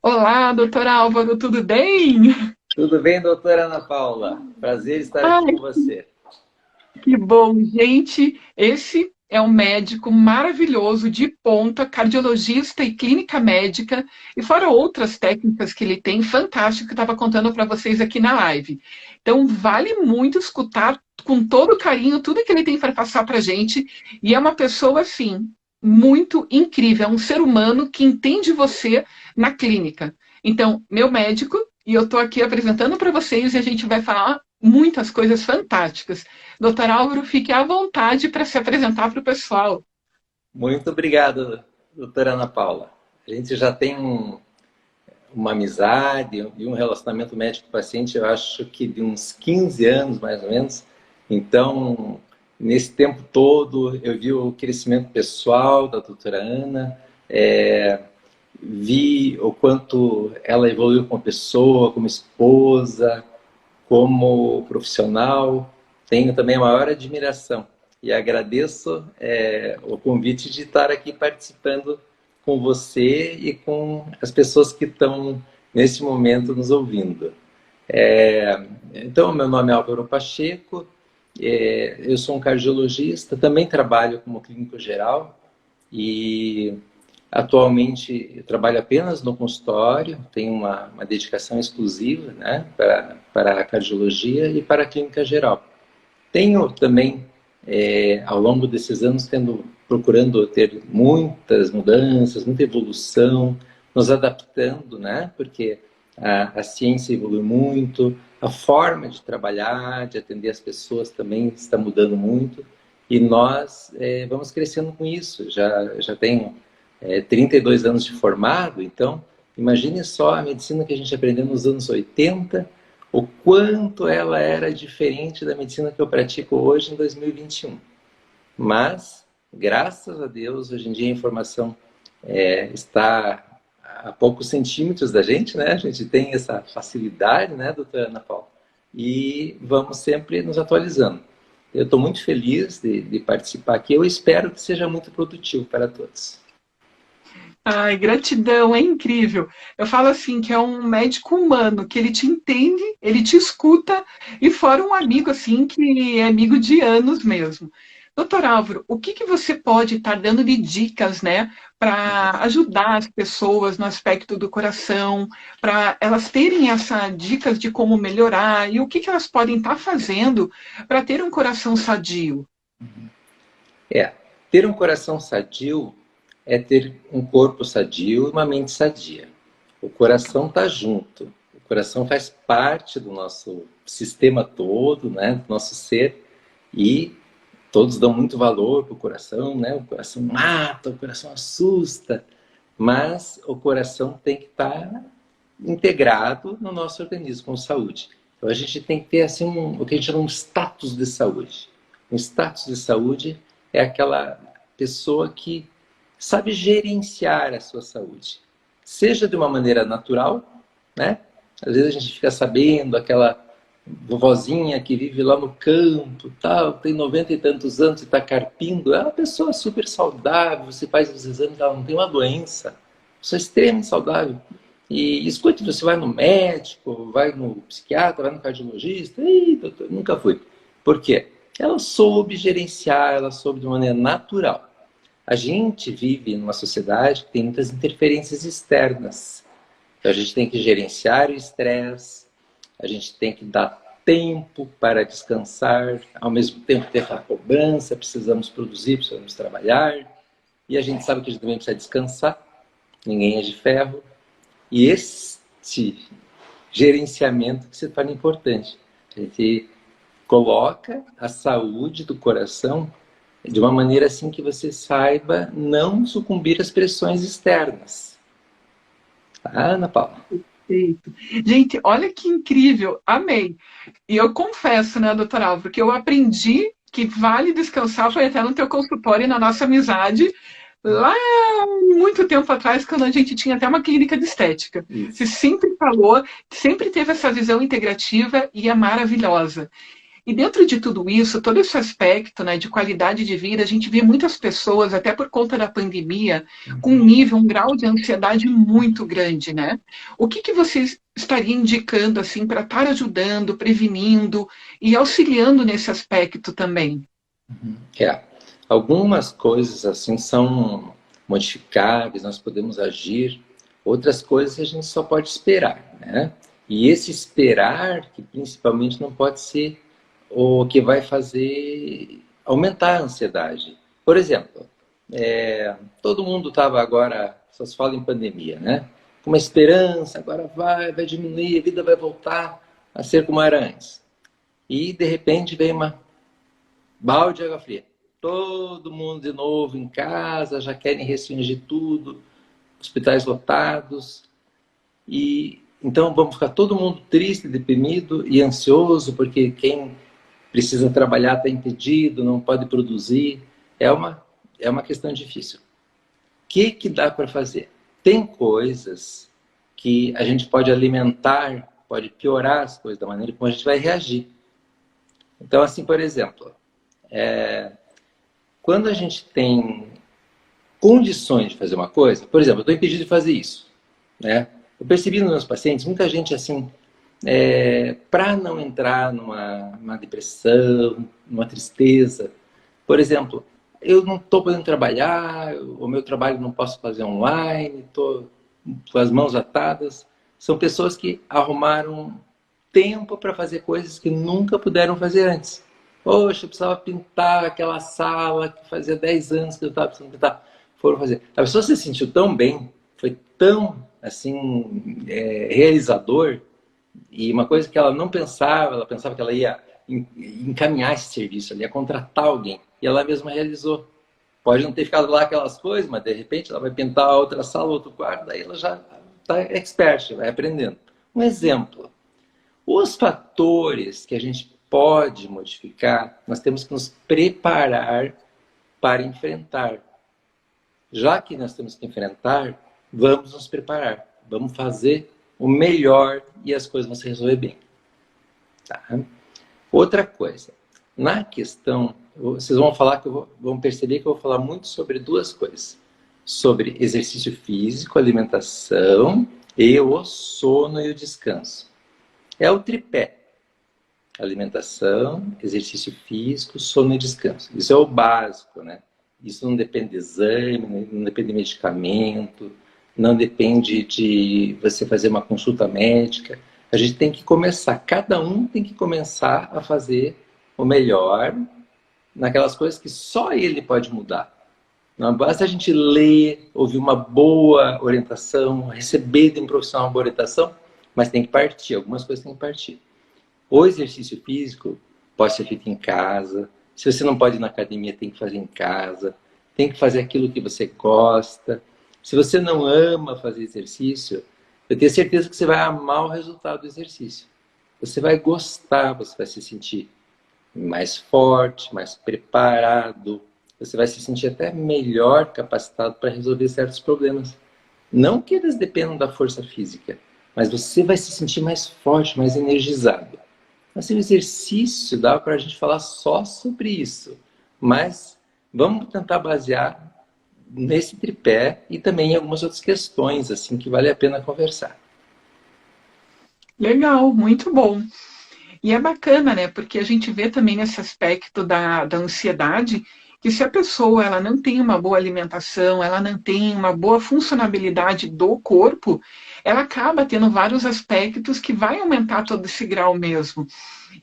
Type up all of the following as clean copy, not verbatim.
Olá, doutor Álvaro, tudo bem? Tudo bem, doutora Ana Paula? Prazer estar aqui Ai, com você. que bom, gente. Esse é um médico maravilhoso, de ponta, cardiologista e clínica médica, e fora outras técnicas que ele tem, fantástico, que eu estava contando para vocês aqui na live. Então, vale muito escutar com todo carinho tudo que ele tem para passar para a gente, e é uma pessoa, assim, muito incrível, é um ser humano que entende você na clínica. Então, meu médico, e eu estou aqui apresentando para vocês, e a gente vai falar muitas coisas fantásticas. Doutor Álvaro, fique à vontade para se apresentar para o pessoal. Muito obrigado, doutora Ana Paula. A gente já tem uma amizade e um relacionamento médico-paciente, eu acho que de uns 15 anos, mais ou menos. Então, nesse tempo todo, eu vi o crescimento pessoal da doutora Ana, vi o quanto ela evoluiu como pessoa, como esposa, como profissional. Tenho também a maior admiração e agradeço o convite de estar aqui participando com você e com as pessoas que estão nesse momento nos ouvindo. Então, meu nome é Álvaro Pacheco, eu sou um cardiologista, também trabalho como clínico geral e atualmente eu trabalho apenas no consultório, tenho uma dedicação exclusiva, né, para a cardiologia e para a clínica geral. Tenho também, ao longo desses anos, procurando ter muitas mudanças, muita evolução, nos adaptando, né, porque a ciência evolui muito, a forma de trabalhar, de atender as pessoas também está mudando muito, e nós vamos crescendo com isso. Já tenho 32 anos de formado, então imagine só a medicina que a gente aprendeu nos anos 80, o quanto ela era diferente da medicina que eu pratico hoje em 2021. Mas, graças a Deus, hoje em dia a informação está a poucos centímetros da gente, né? A gente tem essa facilidade, né, doutora Ana Paula? E vamos sempre nos atualizando. Eu estou muito feliz de participar aqui. Eu espero que seja muito produtivo para todos. Ai, gratidão, é incrível. Eu falo assim que é um médico humano, que ele te entende, ele te escuta, e fora um amigo assim que é amigo de anos mesmo. Doutor Álvaro, o que que você pode estar dando de dicas, né, para ajudar as pessoas no aspecto do coração, para elas terem essas dicas de como melhorar e o que que elas podem estar fazendo para ter um coração sadio? É, ter um coração sadio é ter um corpo sadio e uma mente sadia. O coração está junto. O coração faz parte do nosso sistema todo, né, do nosso ser, e todos dão muito valor para o coração, né? O coração mata, o coração assusta, mas o coração tem que estar integrado no nosso organismo com saúde. Então a gente tem que ter assim o que a gente chama de status de saúde. Um status de saúde é aquela pessoa que sabe gerenciar a sua saúde, seja de uma maneira natural, né? Às vezes a gente fica sabendo aquela vovozinha que vive lá no campo, tal, tem 90 e tantos anos e está carpindo, é uma pessoa super saudável, você faz os exames, ela não tem uma doença, pessoa extremamente saudável. E escute, você vai no médico, vai no psiquiatra, vai no cardiologista, e doutor, nunca fui. Por quê? Ela soube gerenciar, ela soube de maneira natural. A gente vive numa sociedade que tem muitas interferências externas. Então a gente tem que gerenciar o estresse, a gente tem que dar tempo para descansar, ao mesmo tempo ter aquela cobrança, precisamos produzir, precisamos trabalhar, e a gente sabe que a gente também precisa descansar, ninguém é de ferro, e esse gerenciamento que se torna importante. A gente coloca a saúde do coração de uma maneira assim que você saiba não sucumbir às pressões externas. Tá, Ana Paula? Perfeito. Gente, olha que incrível, amei. E eu confesso, né, doutor Álvaro, que eu aprendi que vale descansar foi até no teu consultório e na nossa amizade, lá muito tempo atrás, quando a gente tinha até uma clínica de estética. Você Isso. sempre falou, sempre teve essa visão integrativa e é maravilhosa. E dentro de tudo isso, todo esse aspecto, né, de qualidade de vida, a gente vê muitas pessoas, até por conta da pandemia, com um nível, um grau de ansiedade muito grande, né? O que você estaria indicando assim para estar ajudando, prevenindo e auxiliando nesse aspecto também? É, algumas coisas assim são modificáveis, nós podemos agir, outras coisas a gente só pode esperar, né? E esse esperar, que principalmente não pode ser o que vai fazer aumentar a ansiedade. Por exemplo, todo mundo estava agora, só se fala em pandemia, né? Com uma esperança, agora vai diminuir, a vida vai voltar a ser como era antes. E de repente vem uma balde de água fria. Todo mundo de novo em casa, já querem restringir tudo, hospitais lotados. E então vamos ficar todo mundo triste, deprimido e ansioso, porque quem precisa trabalhar está impedido, não pode produzir. É uma questão difícil. O que dá para fazer? Tem coisas que a gente pode alimentar, pode piorar as coisas da maneira como a gente vai reagir. Então, assim, por exemplo, quando a gente tem condições de fazer uma coisa, por exemplo, eu estou impedido de fazer isso, né? Eu percebi nos meus pacientes, muita gente assim, para não entrar numa depressão, numa tristeza, por exemplo, eu não estou podendo trabalhar, o meu trabalho não posso fazer online, estou com as mãos atadas. São pessoas que arrumaram tempo para fazer coisas que nunca puderam fazer antes. Poxa, eu precisava pintar aquela sala que fazia 10 anos que eu estava precisando pintar. Foram fazer. A pessoa se sentiu tão bem, foi tão assim, realizador, e uma coisa que ela não pensava, ela pensava que ela ia encaminhar esse serviço, ela ia contratar alguém, e ela mesma realizou. Pode não ter ficado lá aquelas coisas, mas de repente ela vai pintar a outra sala, outro quarto, daí ela já está expert, vai aprendendo. Um exemplo. Os fatores que a gente pode modificar, nós temos que nos preparar para enfrentar. Já que nós temos que enfrentar, vamos nos preparar. Vamos fazer o melhor e as coisas vão se resolver bem. Tá? Outra coisa. Na questão, vocês vão perceber que eu vou falar muito sobre duas coisas. Sobre exercício físico, alimentação e o sono e o descanso. É o tripé. Alimentação, exercício físico, sono e descanso. Isso é o básico, né? Isso não depende de exame, não depende de medicamento, não depende de você fazer uma consulta médica. A gente tem que começar, cada um tem que começar a fazer o melhor naquelas coisas que só ele pode mudar. Não basta a gente ler, ouvir uma boa orientação, receber de um profissional uma boa orientação, mas tem que partir, algumas coisas têm que partir. O exercício físico pode ser feito em casa. Se você não pode ir na academia, tem que fazer em casa. Tem que fazer aquilo que você gosta. Se você não ama fazer exercício, eu tenho certeza que você vai amar o resultado do exercício. Você vai gostar, você vai se sentir mais forte, mais preparado. Você vai se sentir até melhor capacitado para resolver certos problemas. Não que eles dependam da força física, mas você vai se sentir mais forte, mais energizado. Assim, o exercício dá para a gente falar só sobre isso, mas vamos tentar basear nesse tripé e também em algumas outras questões assim que vale a pena conversar. Legal, muito bom. E é bacana, né? Porque a gente vê também nesse aspecto da ansiedade que se a pessoa ela não tem uma boa alimentação, ela não tem uma boa funcionabilidade do corpo, ela acaba tendo vários aspectos que vai aumentar todo esse grau mesmo.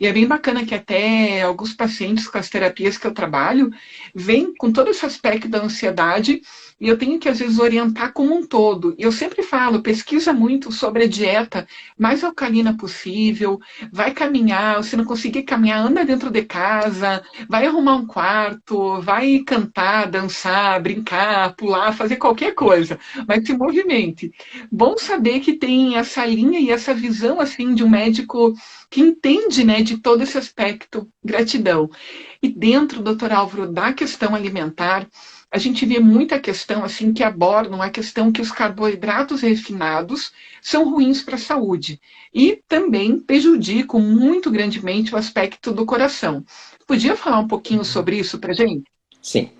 E é bem bacana que até alguns pacientes com as terapias que eu trabalho vêm com todo esse aspecto da ansiedade e eu tenho que, às vezes, orientar como um todo. E eu sempre falo, pesquisa muito sobre a dieta mais alcalina possível, vai caminhar, se não conseguir caminhar, anda dentro de casa, vai arrumar um quarto, vai cantar, dançar, brincar, pular, fazer qualquer coisa, mas se movimente. Bom saber que tem essa linha e essa visão, assim, de um médico que entende, né, de todo esse aspecto. Gratidão. E dentro, doutor Álvaro, da questão alimentar, a gente vê muita questão assim que abordam a questão que os carboidratos refinados são ruins para a saúde e também prejudicam muito grandemente o aspecto do coração. Podia falar um pouquinho sobre isso para gente? Sim.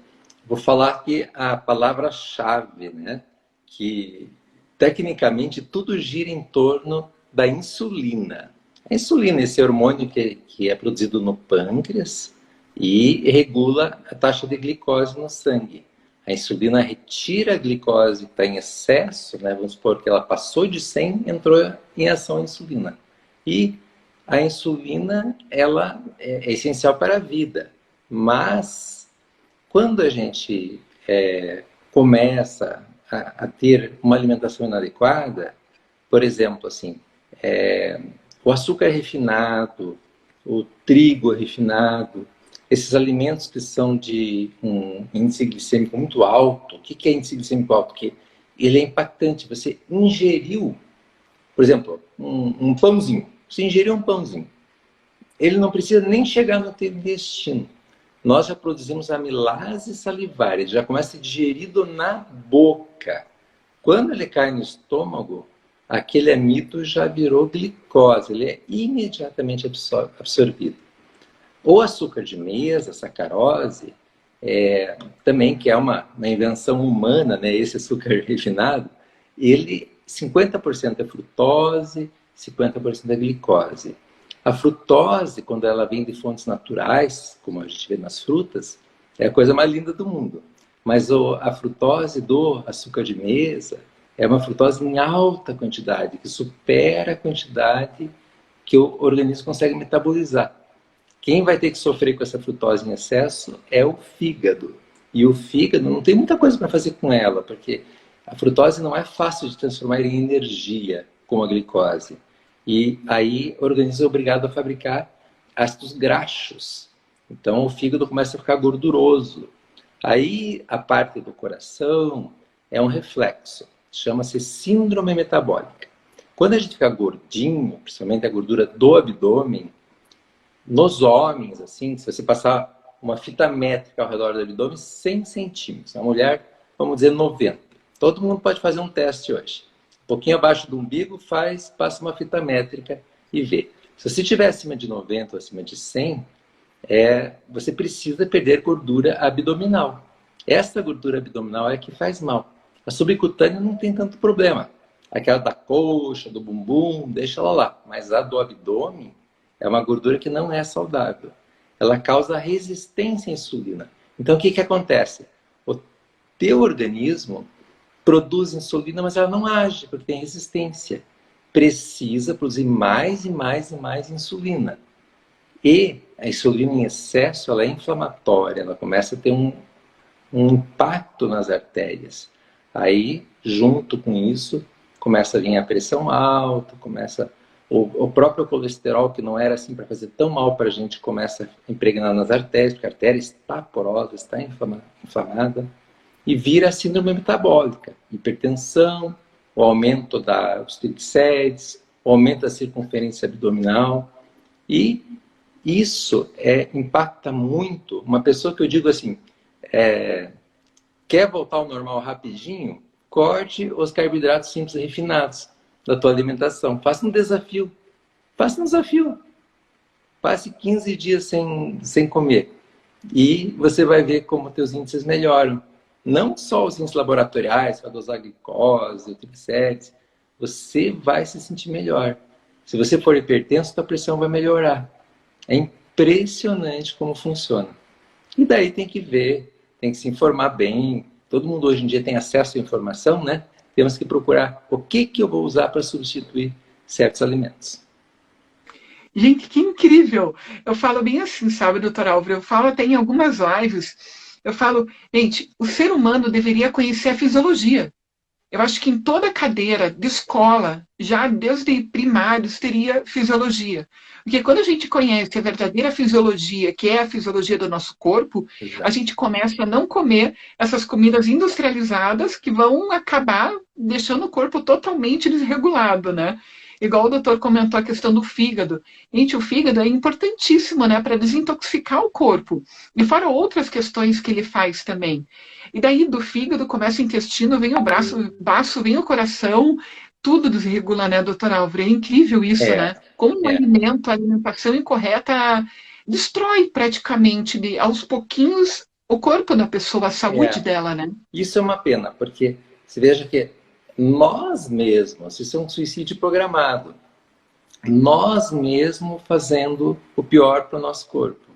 Vou falar aqui a palavra-chave, né? Que tecnicamente tudo gira em torno da insulina. A insulina, esse hormônio que é produzido no pâncreas e regula a taxa de glicose no sangue. A insulina retira a glicose que está em excesso, né? Vamos supor que ela passou de 100, entrou em ação a insulina. E a insulina, ela é essencial para a vida, mas quando a gente começa a ter uma alimentação inadequada, por exemplo, assim, o açúcar refinado, o trigo refinado, esses alimentos que são de um índice glicêmico muito alto. O que é índice glicêmico alto? Porque ele é impactante. Você ingeriu, por exemplo, um pãozinho. Você ingeriu um pãozinho. Ele não precisa nem chegar no teu intestino. Nós já produzimos amilase salivar, ele já começa digerido na boca. Quando ele cai no estômago, aquele amido já virou glicose, ele é imediatamente absorvido. O açúcar de mesa, sacarose, também que é uma invenção humana, né, esse açúcar refinado, ele 50% é frutose, 50% é glicose. A frutose, quando ela vem de fontes naturais, como a gente vê nas frutas, é a coisa mais linda do mundo. Mas a frutose do açúcar de mesa é uma frutose em alta quantidade, que supera a quantidade que o organismo consegue metabolizar. Quem vai ter que sofrer com essa frutose em excesso é o fígado. E o fígado não tem muita coisa para fazer com ela, porque a frutose não é fácil de transformar em energia, como a glicose. E aí o organismo é obrigado a fabricar ácidos graxos. Então o fígado começa a ficar gorduroso. Aí a parte do coração é um reflexo. Chama-se síndrome metabólica. Quando a gente fica gordinho, principalmente a gordura do abdômen, nos homens, assim, se você passar uma fita métrica ao redor do abdômen, 100 centímetros. A mulher, vamos dizer, 90. Todo mundo pode fazer um teste hoje. Um pouquinho abaixo do umbigo, passa uma fita métrica e vê. Se você estiver acima de 90 ou acima de 100, você precisa perder gordura abdominal. Essa gordura abdominal é que faz mal. A subcutânea não tem tanto problema. Aquela da coxa, do bumbum, deixa ela lá. Mas a do abdômen é uma gordura que não é saudável. Ela causa resistência à insulina. Então, o que acontece? O teu organismo produz insulina, mas ela não age, porque tem resistência. Precisa produzir mais e mais e mais insulina. E a insulina em excesso, ela é inflamatória, ela começa a ter um impacto nas artérias. Aí, junto com isso, começa a vir a pressão alta, começa o próprio colesterol, que não era assim para fazer tão mal para a gente, começa a impregnar nas artérias, porque a artéria está porosa, está inflamada, e vira a síndrome metabólica, hipertensão, o aumento dos triglicérides, o aumento da circunferência abdominal, e isso impacta muito uma pessoa que eu digo assim, quer voltar ao normal rapidinho? Corte os carboidratos simples e refinados da tua alimentação. Faça um desafio. Faça um desafio. Passe 15 dias sem comer. E você vai ver como teus índices melhoram. Não só os índices laboratoriais, para dosar glicose, triglicérides. Você vai se sentir melhor. Se você for hipertenso, tua pressão vai melhorar. É impressionante como funciona. E daí tem que ver, tem que se informar bem. Todo mundo hoje em dia tem acesso à informação, né? Temos que procurar o que eu vou usar para substituir certos alimentos. Gente, que incrível! Eu falo bem assim, sabe, doutor Álvaro? Eu falo até em algumas lives, eu falo, gente, o ser humano deveria conhecer a fisiologia. Eu acho que em toda cadeira de escola, já desde primários, teria fisiologia. Porque quando a gente conhece a verdadeira fisiologia, que é a fisiologia do nosso corpo, Exato. a gente começa a não comer essas comidas industrializadas que vão acabar deixando o corpo totalmente desregulado, né? Igual o doutor comentou a questão do fígado. Gente, o fígado é importantíssimo, né, para desintoxicar o corpo. E fora outras questões que ele faz também. E daí do fígado começa o intestino, vem o baço, vem o coração, tudo desregula, né, doutor Álvaro? É incrível isso, É, né? Como um é, alimento, a alimentação incorreta destrói praticamente, aos pouquinhos, o corpo da pessoa, a saúde é. dela, né? Isso é uma pena, porque você veja que nós mesmos, isso é um suicídio programado, nós mesmos fazendo o pior para o nosso corpo.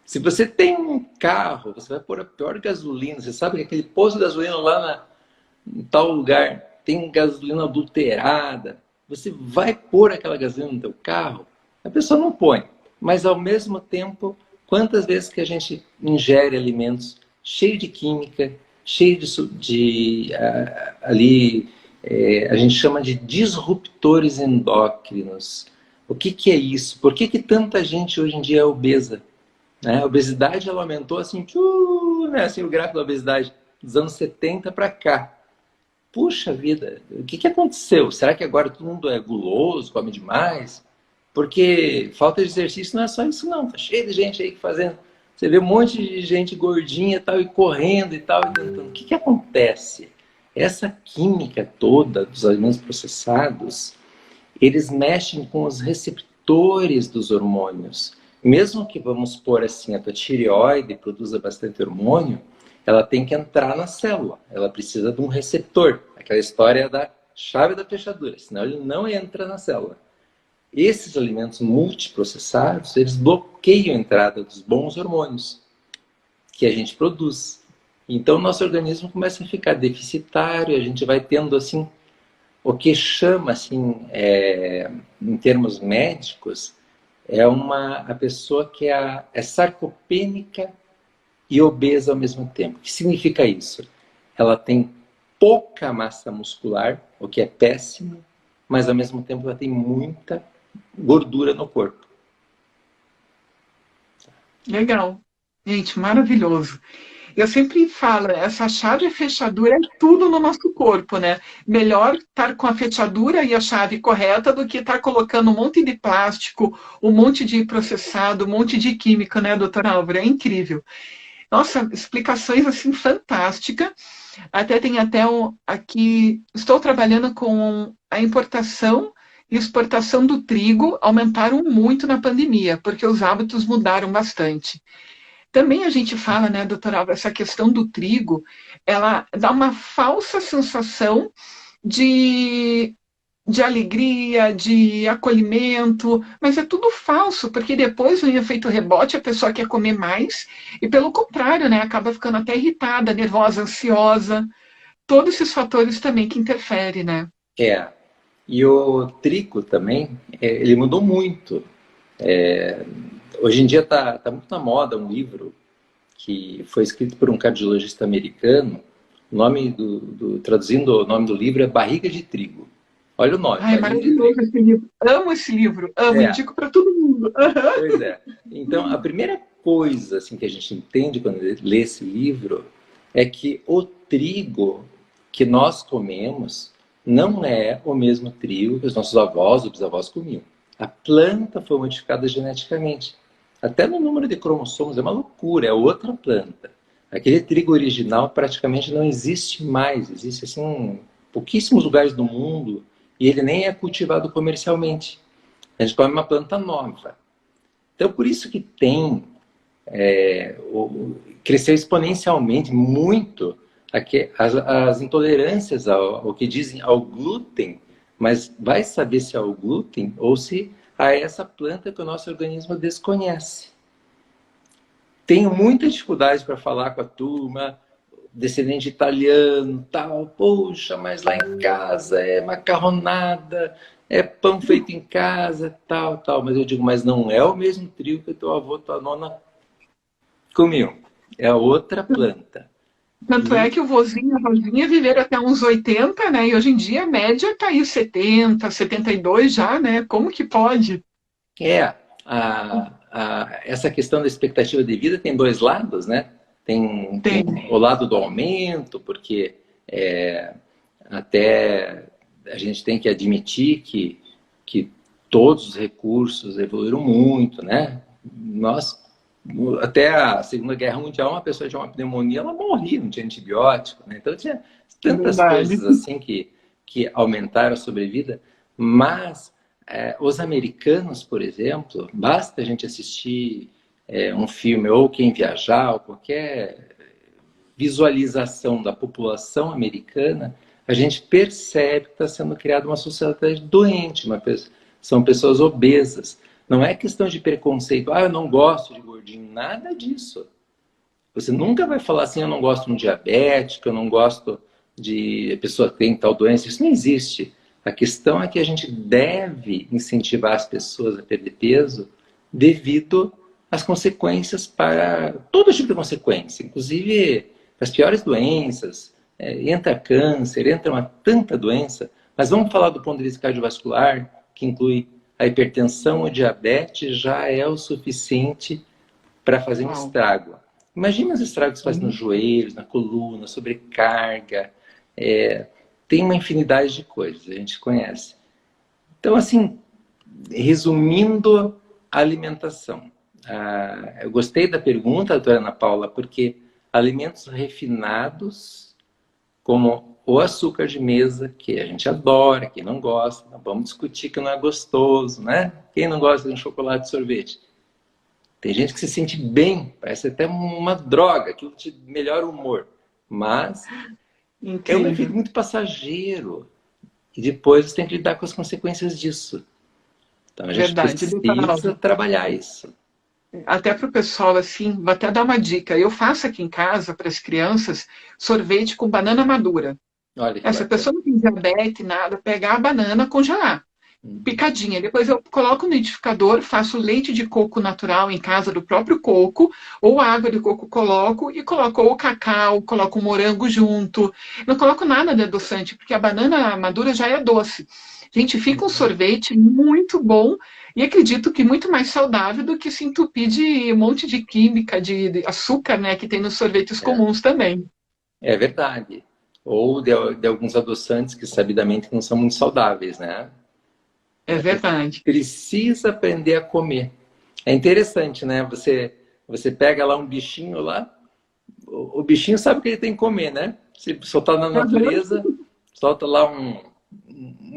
Se você tem um carro, você vai pôr a pior gasolina, você sabe que aquele posto de gasolina lá em tal lugar tem gasolina adulterada, você vai pôr aquela gasolina no teu carro? A pessoa não põe. Mas ao mesmo tempo, quantas vezes que a gente ingere alimentos cheios de química, cheios ali, a gente chama de disruptores endócrinos. O que é isso? Por que tanta gente hoje em dia é obesa? Né? A obesidade ela aumentou assim, né? Assim, o gráfico da obesidade dos anos 70 para cá. Puxa vida, o que aconteceu? Será que agora todo mundo é guloso, come demais? Porque falta de exercício não é só isso não, tá cheio de gente aí fazendo. Você vê um monte de gente gordinha e tal, e correndo e tal, e tentando. O que acontece? Essa química toda dos alimentos processados, eles mexem com os receptores dos hormônios. Mesmo que, vamos pôr assim, a tua tireoide produza bastante hormônio, ela tem que entrar na célula. Ela precisa de um receptor. Aquela história da chave da fechadura, senão ele não entra na célula. Esses alimentos multiprocessados, eles bloqueiam a entrada dos bons hormônios que a gente produz. Então, nosso organismo começa a ficar deficitário, a gente vai tendo, assim, o que chama, assim, em termos médicos, a pessoa que é sarcopênica e obesa ao mesmo tempo. O que significa isso? Ela tem pouca massa muscular, o que é péssimo, mas ao mesmo tempo ela tem muita gordura no corpo. Legal. Gente, maravilhoso. Eu sempre falo, essa chave e fechadura é tudo no nosso corpo, né? Melhor estar com a fechadura e a chave correta do que estar colocando um monte de plástico, um monte de processado, um monte de química, né, doutora Álvaro? É incrível. Nossa, explicações assim fantásticas. Aqui, estou trabalhando com a importação e exportação do trigo, aumentaram muito na pandemia, porque os hábitos mudaram bastante. Também a gente fala, né, doutora Alva, essa questão do trigo, ela dá uma falsa sensação de, de alegria, de acolhimento, mas é tudo falso, porque depois vem o efeito rebote, a pessoa quer comer mais, e pelo contrário, né, acaba ficando até irritada, nervosa, ansiosa, todos esses fatores também que interferem, né? É. E o trigo também, ele mudou muito. Hoje em dia está muito na moda um livro que foi escrito por um cardiologista americano. O nome traduzindo o nome do livro é Barriga de Trigo. Olha o nome, Ai, é Barriga de Trigo. maravilhoso esse livro, amo, É, indico para todo mundo. pois é. Então, a primeira coisa assim, que a gente entende quando lê esse livro é que o trigo que nós comemos não é o mesmo trigo que os nossos avós ou bisavós comiam. A planta foi modificada geneticamente. Até no número de cromossomos é uma loucura, é outra planta. Aquele trigo original praticamente não existe mais. Existe assim, em pouquíssimos lugares do mundo e ele nem é cultivado comercialmente. A gente come uma planta nova. Então, por isso que cresceu exponencialmente muito as intolerâncias ao que dizem ao glúten, mas vai saber se é ao glúten ou se a essa planta que o nosso organismo desconhece. Tenho muita dificuldade para falar com a turma, descendente italiano, tal, poxa, mas lá em casa é macarronada, é pão feito em casa, tal, tal. Mas eu digo, mas não é o mesmo trigo que teu avô, tua nona comiam. É outra planta. Tanto é E que o vozinho e a vozinha viveram até uns 80, né? E hoje em dia a média está aí 70, 72 já, né? Como que pode? é essa questão da expectativa de vida tem dois lados, né? Tem Tem. o lado do aumento, porque até a gente tem que admitir que que todos os recursos evoluíram muito, né? Nós, até a Segunda Guerra Mundial, uma pessoa tinha uma pneumonia, ela morria, não tinha antibiótico, né? Então tinha tantas Verdade. coisas assim que aumentaram a sobrevida, mas os americanos, por exemplo, basta a gente assistir um filme ou Quem Viajar, ou qualquer visualização da população americana, a gente percebe que está sendo criada uma sociedade doente, são pessoas obesas. Não é questão de preconceito, eu não gosto de gordinho, nada disso. Você nunca vai falar assim, eu não gosto de um diabético, eu não gosto de pessoa que tem tal doença, isso não existe. A questão é que a gente deve incentivar as pessoas a perder peso devido às consequências para todo tipo de consequência, inclusive as piores doenças, entra câncer, entra tanta doença, mas vamos falar do ponto de vista cardiovascular, que inclui a hipertensão, o diabetes, já é o suficiente para fazer um estrago. Imagina os estragos que faz nos joelhos, na coluna, sobrecarga, tem uma infinidade de coisas, a gente conhece. Então, assim, resumindo a alimentação, eu gostei da pergunta, doutora Ana Paula, porque alimentos refinados, como o açúcar de mesa, que a gente adora, quem não gosta, não vamos discutir que não é gostoso, né? Quem não gosta de um chocolate e sorvete? Tem gente que se sente bem, parece até uma droga, aquilo te melhora o humor. Mas é um efeito muito passageiro. E depois você tem que lidar com as consequências disso. Então a gente precisa trabalhar isso. Até para o pessoal, assim, vou até dar uma dica. Eu faço aqui em casa, para as crianças, sorvete com banana madura. Se a pessoa não tem diabetes, nada, pegar a banana, congelar. Picadinha. Depois eu coloco no liquidificador, faço leite de coco natural em casa do próprio coco, ou água de coco coloco, e coloco ou cacau, coloco morango junto. Não coloco nada de adoçante, porque a banana madura já é doce. Gente, fica um sorvete muito bom e acredito que muito mais saudável do que se entupir de um monte de química, de açúcar, né, que tem nos sorvetes comuns também. É verdade. Ou de alguns adoçantes que sabidamente não são muito saudáveis, né? É verdade. Precisa aprender a comer. É interessante, né? Você pega lá um bichinho lá, o bichinho sabe o que ele tem que comer, né? Se soltar na natureza, solta lá um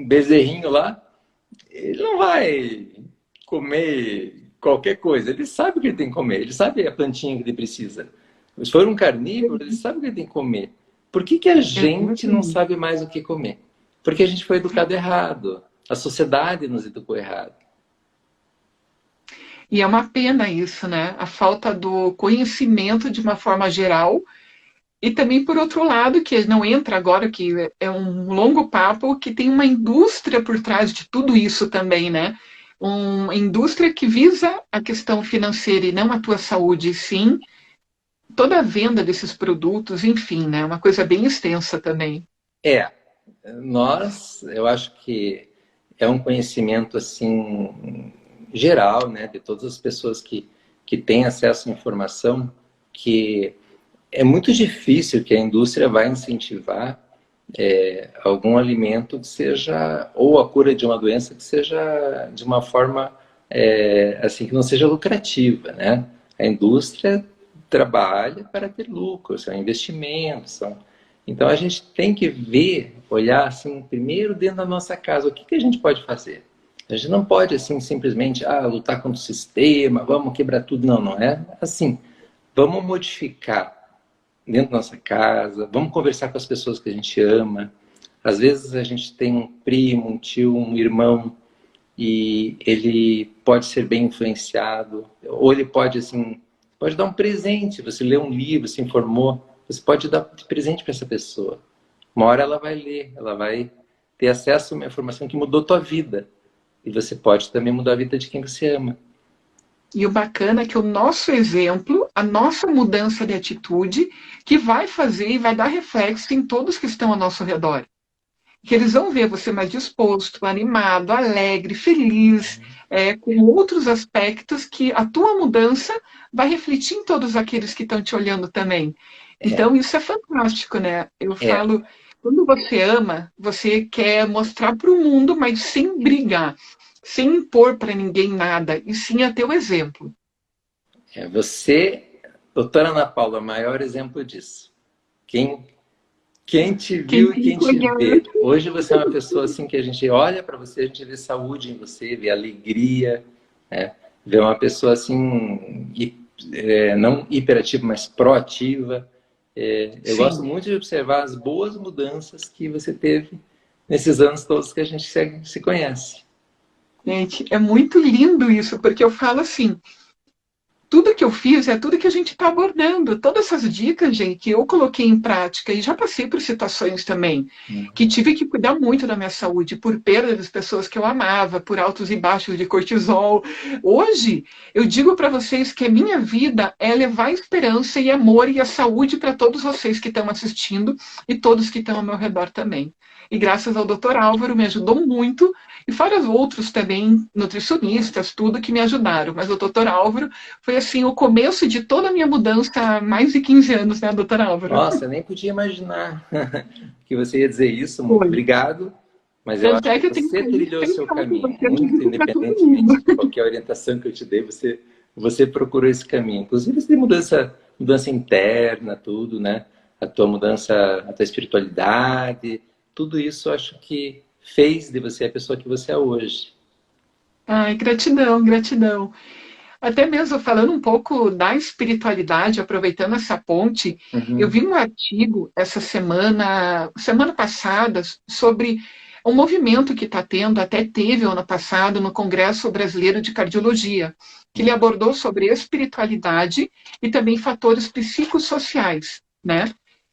bezerrinho lá, ele não vai comer qualquer coisa. Ele sabe o que ele tem que comer, ele sabe a plantinha que ele precisa. Se for um carnívoro, ele sabe o que ele tem que comer. Por que a gente não sabe mais o que comer? Porque a gente foi educado errado. A sociedade nos educou errado. E é uma pena isso, né? A falta do conhecimento de uma forma geral. E também, por outro lado, que não entra agora, que é um longo papo, que tem uma indústria por trás de tudo isso também, né? Uma indústria que visa a questão financeira e não a tua saúde, sim. Toda a venda desses produtos, enfim, né? Uma coisa bem extensa também. Eu acho que é um conhecimento assim geral, né, de todas as pessoas que têm acesso à informação, que é muito difícil que a indústria vai incentivar algum alimento que seja, ou a cura de uma doença que seja de uma forma assim, que não seja lucrativa, né? A indústria trabalha para ter lucro, são investimentos, Então a gente tem que olhar assim, primeiro dentro da nossa casa, o que a gente pode fazer? A gente não pode assim simplesmente lutar contra o sistema, vamos quebrar tudo, não é assim. Vamos modificar dentro da nossa casa, vamos conversar com as pessoas que a gente ama. Às vezes a gente tem um primo, um tio, um irmão e ele pode ser bem influenciado, ou ele pode dar um presente, você lê um livro, se informou, você pode dar de presente para essa pessoa. Uma hora ela vai ler, ela vai ter acesso a uma informação que mudou a tua vida. E você pode também mudar a vida de quem você ama. E o bacana é que o nosso exemplo, a nossa mudança de atitude, que vai fazer e vai dar reflexo em todos que estão ao nosso redor. Que eles vão ver você mais disposto, animado, alegre, feliz, com outros aspectos que a tua mudança vai refletir em todos aqueles que estão te olhando também. Então, isso é fantástico, né? Eu falo, quando você ama, você quer mostrar para o mundo, mas sem brigar. sem impor para ninguém nada, e sim a teu exemplo. Você, doutora Ana Paula, é o maior exemplo disso. Quem, quem te Quem viu e me quem te conhece, vê. Hoje você é uma pessoa assim que a gente olha para você, a gente vê saúde em você, vê alegria, né? Vê uma pessoa assim, não hiperativa, mas proativa. Eu gosto sim. muito de observar as boas mudanças que você teve nesses anos todos que a gente se conhece. Gente, é muito lindo isso, porque eu falo assim, tudo que eu fiz é tudo que a gente está abordando. Todas essas dicas, gente, que eu coloquei em prática e já passei por situações também que tive que cuidar muito da minha saúde por perda das pessoas que eu amava, por altos e baixos de cortisol. Hoje, eu digo para vocês que a minha vida é levar esperança e amor e a saúde para todos vocês que estão assistindo e todos que estão ao meu redor também. E graças ao Dr. Álvaro me ajudou muito e fora os outros também, nutricionistas, tudo que me ajudaram. Mas o Dr. Álvaro foi assim o começo de toda a minha mudança há mais de 15 anos, né, doutor Álvaro? Nossa, eu nem podia imaginar que você ia dizer isso. Muito Foi. obrigado. Mas eu Tanto acho é que que eu tenho você caído trilhou o seu pensar que caminho, você muito acredita para todo mundo. independentemente de qualquer orientação que eu te dei, você procurou esse caminho. Inclusive, você tem mudança interna, tudo, né? A tua mudança, a tua espiritualidade, tudo isso eu acho que fez de você a pessoa que você é hoje. Ai, gratidão, gratidão. Até mesmo falando um pouco da espiritualidade, aproveitando essa ponte, eu Uhum. vi um artigo essa semana passada, sobre um movimento que está tendo, até teve ano passado, no Congresso Brasileiro de Cardiologia, que ele abordou sobre espiritualidade e também fatores psicossociais, né?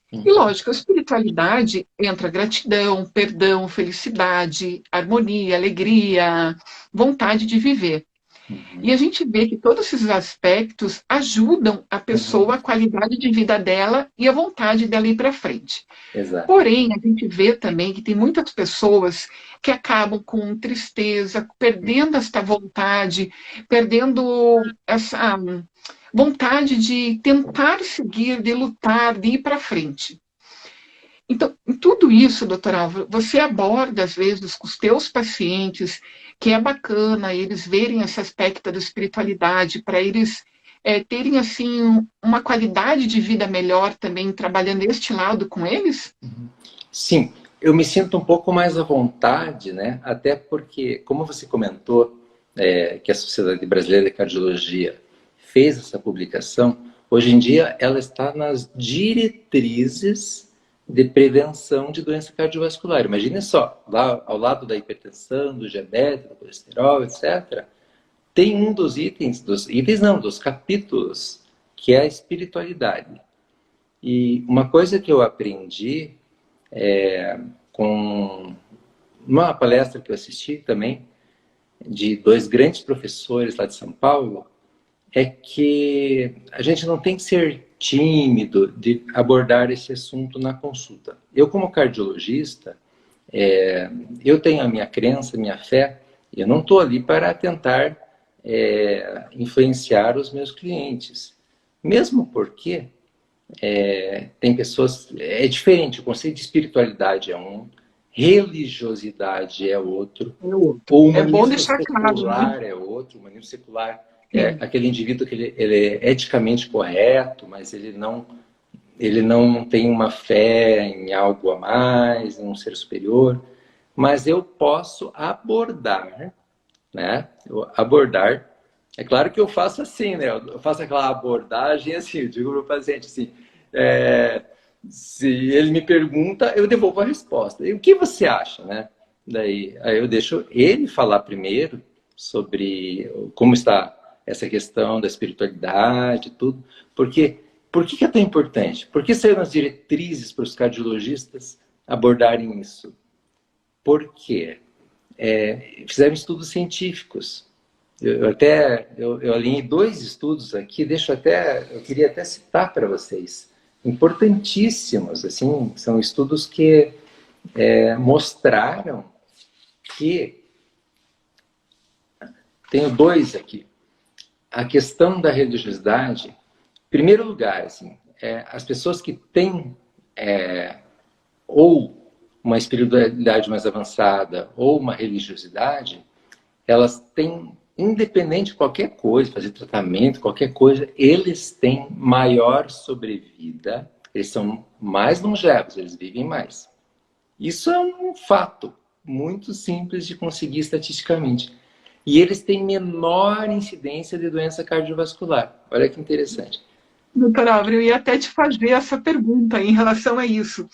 E Uhum. lógico, a espiritualidade entra gratidão, perdão, felicidade, harmonia, alegria, vontade de viver. E Uhum. a gente vê que todos esses aspectos ajudam a Uhum. pessoa, a qualidade de vida dela e a vontade dela ir para frente. Exato. Porém, a gente vê também que tem muitas pessoas que acabam com tristeza, perdendo esta vontade, perdendo essa vontade de tentar seguir, de lutar, de ir para frente. Então, em tudo isso, doutor Álvaro, você aborda, às vezes, com os teus pacientes, que é bacana eles verem esse aspecto da espiritualidade, para eles terem, assim, uma qualidade de vida melhor também, trabalhando este lado com eles? Sim, eu me sinto um pouco mais à vontade, né? Até porque, como você comentou, que a Sociedade Brasileira de Cardiologia fez essa publicação, hoje em dia ela está nas diretrizes de prevenção de doença cardiovascular. Imagine só, lá ao lado da hipertensão, do diabetes, do colesterol, etc., tem um dos itens, dos capítulos, que é a espiritualidade. E uma coisa que eu aprendi com uma palestra que eu assisti também, de dois grandes professores lá de São Paulo, é que a gente não tem que ser tímido de abordar esse assunto na consulta. Eu, como cardiologista, eu tenho a minha crença, a minha fé, e eu não estou ali para tentar influenciar os meus clientes. Mesmo porque tem pessoas. É diferente, o conceito de espiritualidade é um, religiosidade é outro, É outro. o É bom humanismo deixar claro, né? secular é outro. O humanismo secular é Sim. aquele indivíduo que ele é eticamente correto, mas ele não tem uma fé em algo a mais, em um ser superior. Mas eu posso abordar, né? Abordar. É claro que eu faço assim, né? Eu faço aquela abordagem assim, eu digo para o paciente assim, é, se ele me pergunta, eu devolvo a resposta. E o que você acha, né? Daí, aí eu deixo ele falar primeiro sobre como está essa questão da espiritualidade, tudo. Porque por que é tão importante? Por que saíram as diretrizes para os cardiologistas abordarem isso? Porque fizeram estudos científicos. Eu alinhei dois estudos aqui, eu queria até citar para vocês, importantíssimos, assim, são estudos que mostraram que, tenho dois aqui, a questão da religiosidade, em primeiro lugar, assim, as pessoas que têm ou uma espiritualidade mais avançada ou uma religiosidade, elas têm, independente de qualquer coisa, fazer tratamento, qualquer coisa, eles têm maior sobrevida, eles são mais longevos, eles vivem mais. Isso é um fato muito simples de conseguir estatisticamente. E eles têm menor incidência de doença cardiovascular. Olha que interessante. Doutor Álvaro, eu ia até te fazer essa pergunta em relação a isso.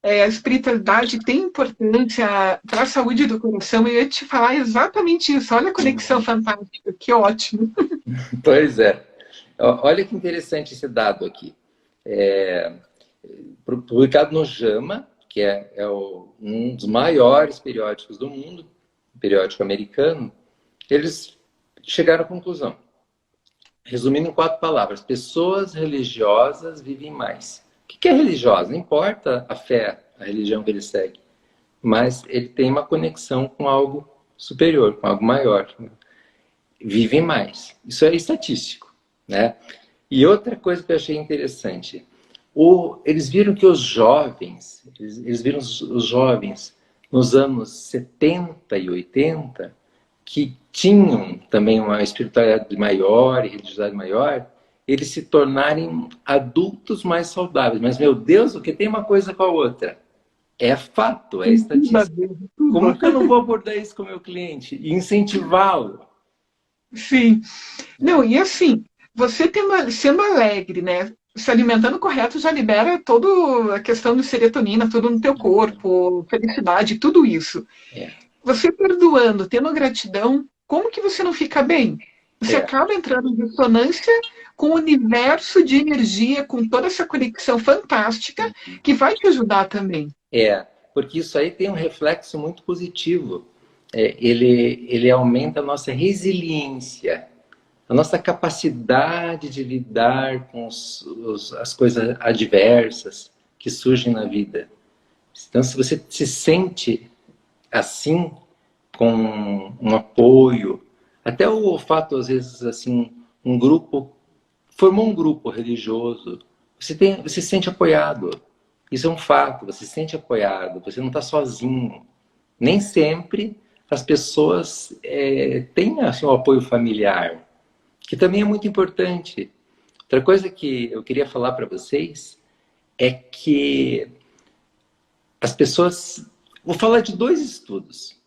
A espiritualidade tem importância para a saúde do coração, e eu ia te falar exatamente isso. Olha a conexão fantástica, que ótimo. Pois é. Olha que interessante esse dado aqui. Publicado no JAMA, que um dos maiores periódicos do mundo, periódico americano, eles chegaram à conclusão. Resumindo em 4 palavras, pessoas religiosas vivem mais. O que é religiosa? Não importa a fé, a religião que ele segue, mas ele tem uma conexão com algo superior, com algo maior. Vivem mais. Isso é estatístico, né? E outra coisa que eu achei interessante, eles viram que os jovens, nos anos 70 e 80, que tinham também uma espiritualidade maior e religiosidade maior, eles se tornarem adultos mais saudáveis. Mas, meu Deus, o que tem uma coisa com a outra? É fato, é estatística. Como que eu não vou abordar isso com o meu cliente e incentivá-lo? Sim. Não, e assim, você sendo alegre, né? Se alimentando correto já libera toda a questão de serotonina, tudo no teu corpo, felicidade, tudo isso. Você perdoando, tendo gratidão, como que você não fica bem? Você acaba entrando em ressonância com o universo de energia, com toda essa conexão fantástica que vai te ajudar também. Porque isso aí tem um reflexo muito positivo. Ele aumenta a nossa resiliência, a nossa capacidade de lidar com as coisas adversas que surgem na vida. Então, se você se sente assim, com um apoio, até o fato, às vezes, assim, formou um grupo religioso, você se sente apoiado. Isso é um fato, você se sente apoiado, você não está sozinho. Nem sempre as pessoas têm assim, o apoio familiar, que também é muito importante. Outra coisa que eu queria falar para vocês é que as pessoas... Vou falar de 2 estudos.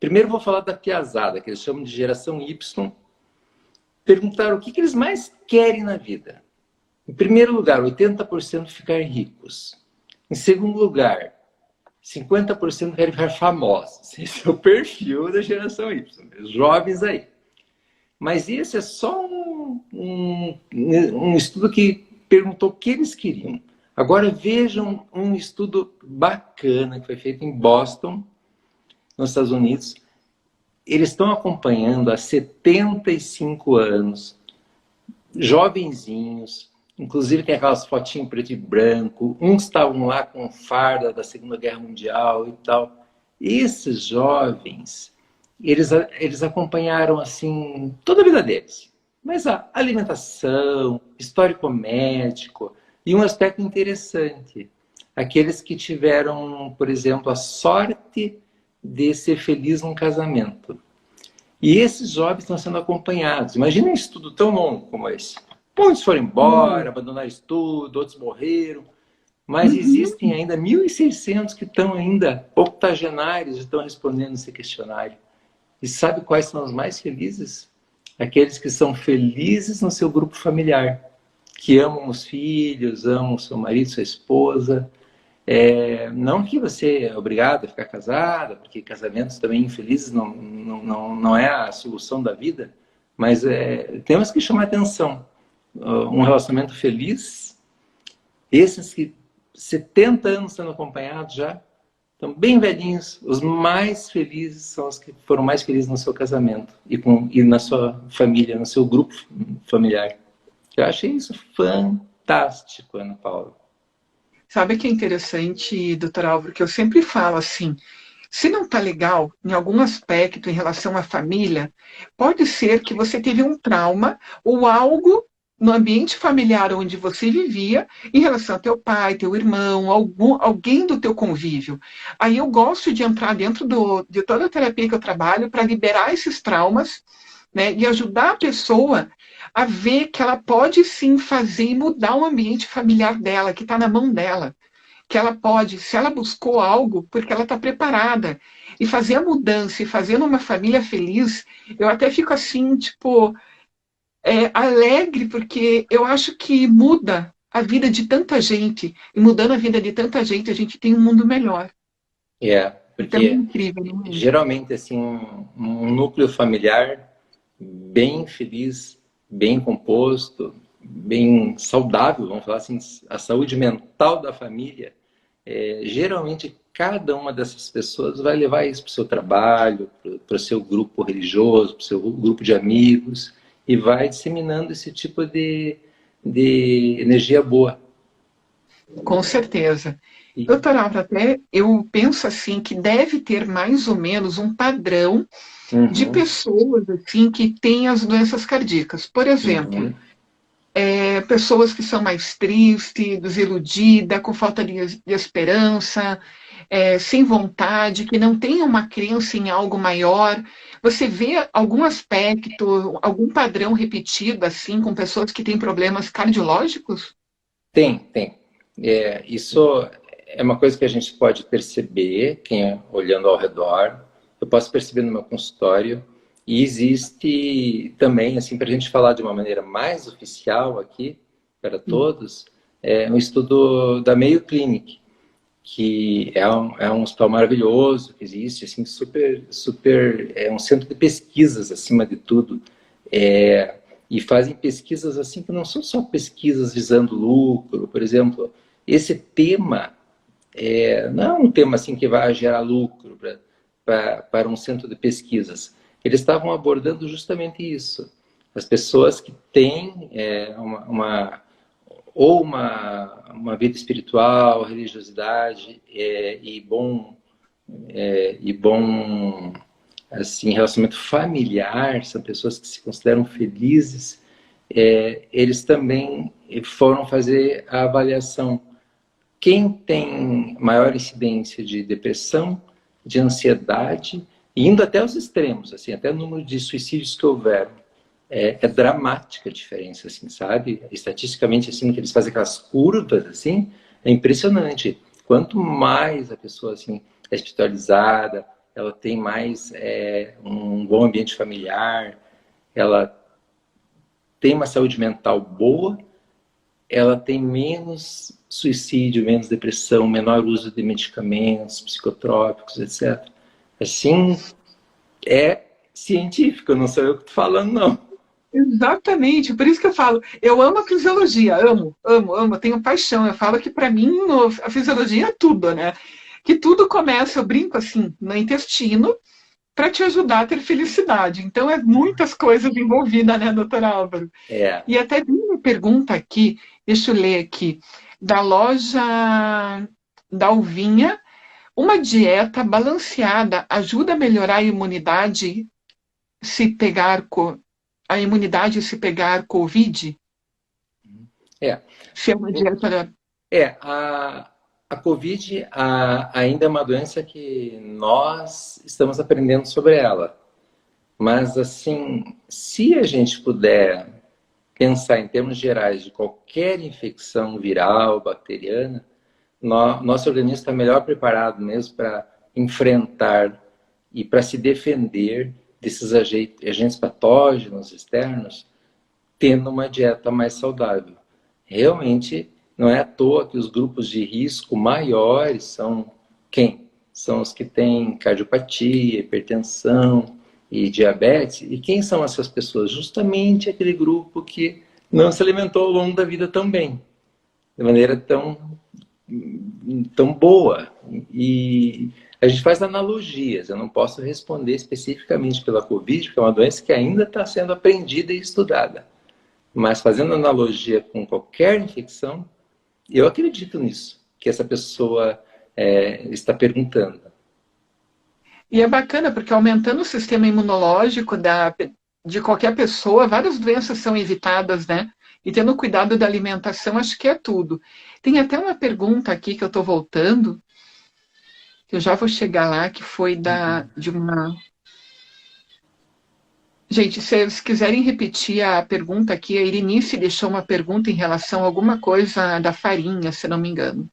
Primeiro vou falar da piazada, que eles chamam de geração Y. Perguntaram o que eles mais querem na vida. Em primeiro lugar, 80% ficar ricos. Em segundo lugar, 50% querem ficar famosos. Esse é o perfil da geração Y, os jovens aí. Mas esse é só um estudo que perguntou o que eles queriam. Agora vejam um estudo bacana que foi feito em Boston, nos Estados Unidos. Eles estão acompanhando há 75 anos, jovenzinhos, inclusive tem aquelas fotinhas preto e branco, uns estavam lá com farda da Segunda Guerra Mundial e tal. Esses jovens, eles acompanharam assim toda a vida deles. Mas a alimentação, histórico médico, e um aspecto interessante, aqueles que tiveram, por exemplo, a sorte de ser feliz num casamento. E esses jovens estão sendo acompanhados. Imagina um estudo tão longo como esse. Muitos foram embora, abandonaram estudo, outros morreram. Mas existem ainda 1.600 que estão ainda octogenários e estão respondendo esse questionário. E sabe quais são os mais felizes? Aqueles que são felizes no seu grupo familiar, que amam os filhos, amam seu marido, sua esposa. Não que você é obrigado a ficar casada, porque casamentos também infelizes não é a solução da vida, mas temos que chamar atenção. Um relacionamento feliz, esses que 70 anos sendo acompanhados já, estão bem velhinhos, os mais felizes são os que foram mais felizes no seu casamento e na sua família, no seu grupo familiar. Eu achei isso fantástico, Ana Paula. Sabe que é interessante, doutor Álvaro, que eu sempre falo assim, se não está legal em algum aspecto em relação à família, pode ser que você teve um trauma ou algo no ambiente familiar onde você vivia, em relação ao teu pai, teu irmão, alguém do teu convívio. Aí eu gosto de entrar dentro de toda a terapia que eu trabalho para liberar esses traumas, né, e ajudar a pessoa a ver que ela pode sim fazer e mudar o ambiente familiar dela, que está na mão dela. Que ela pode, se ela buscou algo, porque ela está preparada. E fazer a mudança e fazendo uma família feliz, eu até fico assim, tipo, alegre, porque eu acho que muda a vida de tanta gente. E mudando a vida de tanta gente, a gente tem um mundo melhor. Então é Porque incrível, não é? geralmente assim um núcleo familiar bem feliz, bem composto, bem saudável, vamos falar assim, a saúde mental da família, geralmente cada uma dessas pessoas vai levar isso para o seu trabalho, para o seu grupo religioso, para o seu grupo de amigos, e vai disseminando esse tipo de energia boa. Com certeza. E, Doutora Aura, até eu penso assim que deve ter mais ou menos um padrão de uhum, pessoas assim que têm as doenças cardíacas. Por exemplo, uhum. pessoas que são mais tristes, desiludidas, com falta de esperança, sem vontade, que não têm uma crença em algo maior. Você vê algum aspecto, algum padrão repetido assim com pessoas que têm problemas cardiológicos? Tem. Isso é uma coisa que a gente pode perceber, quem é olhando ao redor. Eu posso perceber no meu consultório. E existe também, assim, para a gente falar de uma maneira mais oficial aqui, para todos, um estudo da Mayo Clinic, que é um hospital maravilhoso, que existe, assim, super, é um centro de pesquisas, acima de tudo. E fazem pesquisas assim que não são só pesquisas visando lucro, por exemplo. Esse tema não é um tema assim que vai gerar lucro para um centro de pesquisas. Eles estavam abordando justamente isso. As pessoas que têm uma vida espiritual, religiosidade e bom assim, relacionamento familiar, são pessoas que se consideram felizes, eles também foram fazer a avaliação. Quem tem maior incidência de depressão, de ansiedade, indo até os extremos, assim, até o número de suicídios que houveram, é dramática a diferença, assim, sabe? Estatisticamente, assim, que eles fazem aquelas curvas, assim, é impressionante. Quanto mais a pessoa, assim, é espiritualizada, ela tem mais um bom ambiente familiar, ela tem uma saúde mental boa, ela tem menos suicídio, menos depressão, menor uso de medicamentos psicotrópicos, etc. Assim, é científico, não sou eu que estou falando, não. Exatamente, por isso que eu falo, eu amo a fisiologia, amo, tenho paixão. Eu falo que para mim a fisiologia é tudo, né? Que tudo começa, eu brinco assim, no intestino, para te ajudar a ter felicidade. Então, é muitas coisas envolvidas, né, doutor Álvaro? É, E até vi uma pergunta aqui, deixa eu ler aqui, da loja da Uvinha. Uma dieta balanceada ajuda a melhorar se pegar a imunidade se pegar Covid? é. Se é uma dieta. A Covid ainda é uma doença que nós estamos aprendendo sobre ela. Mas, assim, se a gente puder pensar em termos gerais de qualquer infecção viral, bacteriana, nosso organismo está melhor preparado mesmo para enfrentar e para se defender desses agentes patógenos externos, tendo uma dieta mais saudável. Realmente, não é à toa que os grupos de risco maiores são quem? São os que têm cardiopatia, hipertensão e diabetes. E quem são essas pessoas? Justamente aquele grupo que não se alimentou ao longo da vida tão bem, de maneira tão boa. E a gente faz analogias. Eu não posso responder especificamente pela Covid, porque é uma doença que ainda está sendo aprendida e estudada. Mas fazendo analogia com qualquer infecção, eu acredito nisso, que essa pessoa está perguntando. E é bacana, porque aumentando o sistema imunológico de qualquer pessoa, várias doenças são evitadas, né? E tendo cuidado da alimentação, acho que é tudo. Tem até uma pergunta aqui que eu estou voltando, que eu já vou chegar lá, que foi de uma. Gente, se vocês quiserem repetir a pergunta aqui, a Irinice deixou uma pergunta em relação a alguma coisa da farinha, se não me engano.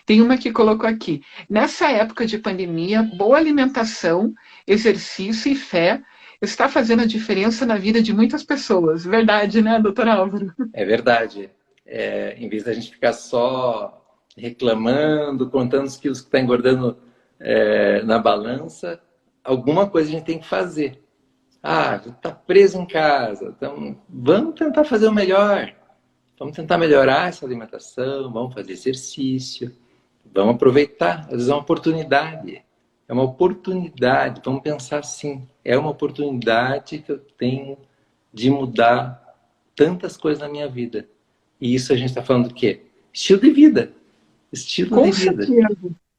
Tem uma que colocou aqui. Nessa época de pandemia, boa alimentação, exercício e fé está fazendo a diferença na vida de muitas pessoas. Verdade, né, doutor Álvaro? É verdade. Em vez da gente ficar só reclamando, contando os quilos que está engordando na balança, alguma coisa a gente tem que fazer. Está preso em casa, então vamos tentar fazer o melhor. Vamos tentar melhorar essa alimentação, vamos fazer exercício, vamos aproveitar. Às vezes é uma oportunidade. É uma oportunidade, vamos pensar assim. É uma oportunidade que eu tenho de mudar tantas coisas na minha vida. E isso a gente está falando do quê? Estilo de vida. Estilo de vida.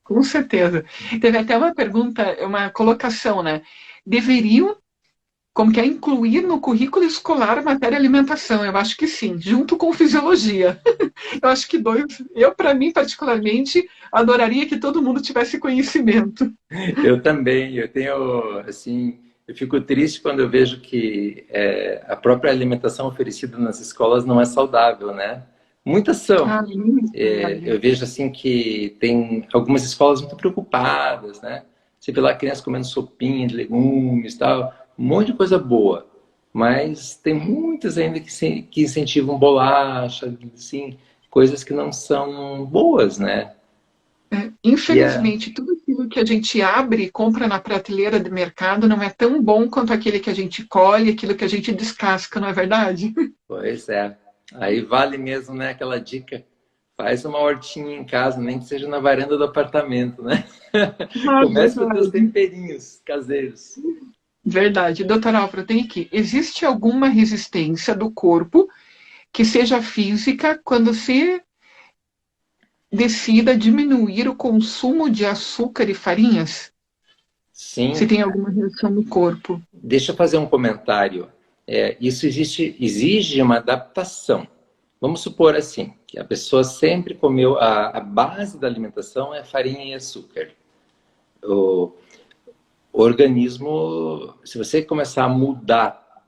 Com certeza. Teve até uma pergunta, uma colocação, né? Deveriam, como que é, incluir no currículo escolar a matéria alimentação? Eu acho que sim, junto com fisiologia. Eu acho que eu, para mim, particularmente, adoraria que todo mundo tivesse conhecimento. Eu também, eu tenho, assim, eu fico triste quando eu vejo que a própria alimentação oferecida nas escolas não é saudável, né? Muitas são. Eu vejo, assim, que tem algumas escolas muito preocupadas, né? Você vê lá a criança comendo sopinha de legumes e tal, um monte de coisa boa. Mas tem muitas ainda que incentivam bolacha, assim, coisas que não são boas, né? Infelizmente, tudo aquilo que a gente abre e compra na prateleira do mercado não é tão bom quanto aquele que a gente colhe, aquilo que a gente descasca, não é verdade? Pois é. Aí vale mesmo, né, aquela dica. Faz uma hortinha em casa, nem que seja na varanda do apartamento, né? Comece com os teus temperinhos caseiros. Verdade. Doutor Álvaro, tem aqui. Existe alguma resistência do corpo que seja física quando se decida diminuir o consumo de açúcar e farinhas? Sim. Se tem alguma reação no corpo. Deixa eu fazer um comentário. Isso exige uma adaptação. Vamos supor assim, que a pessoa sempre comeu, a base da alimentação é farinha e açúcar. O organismo, se você começar a mudar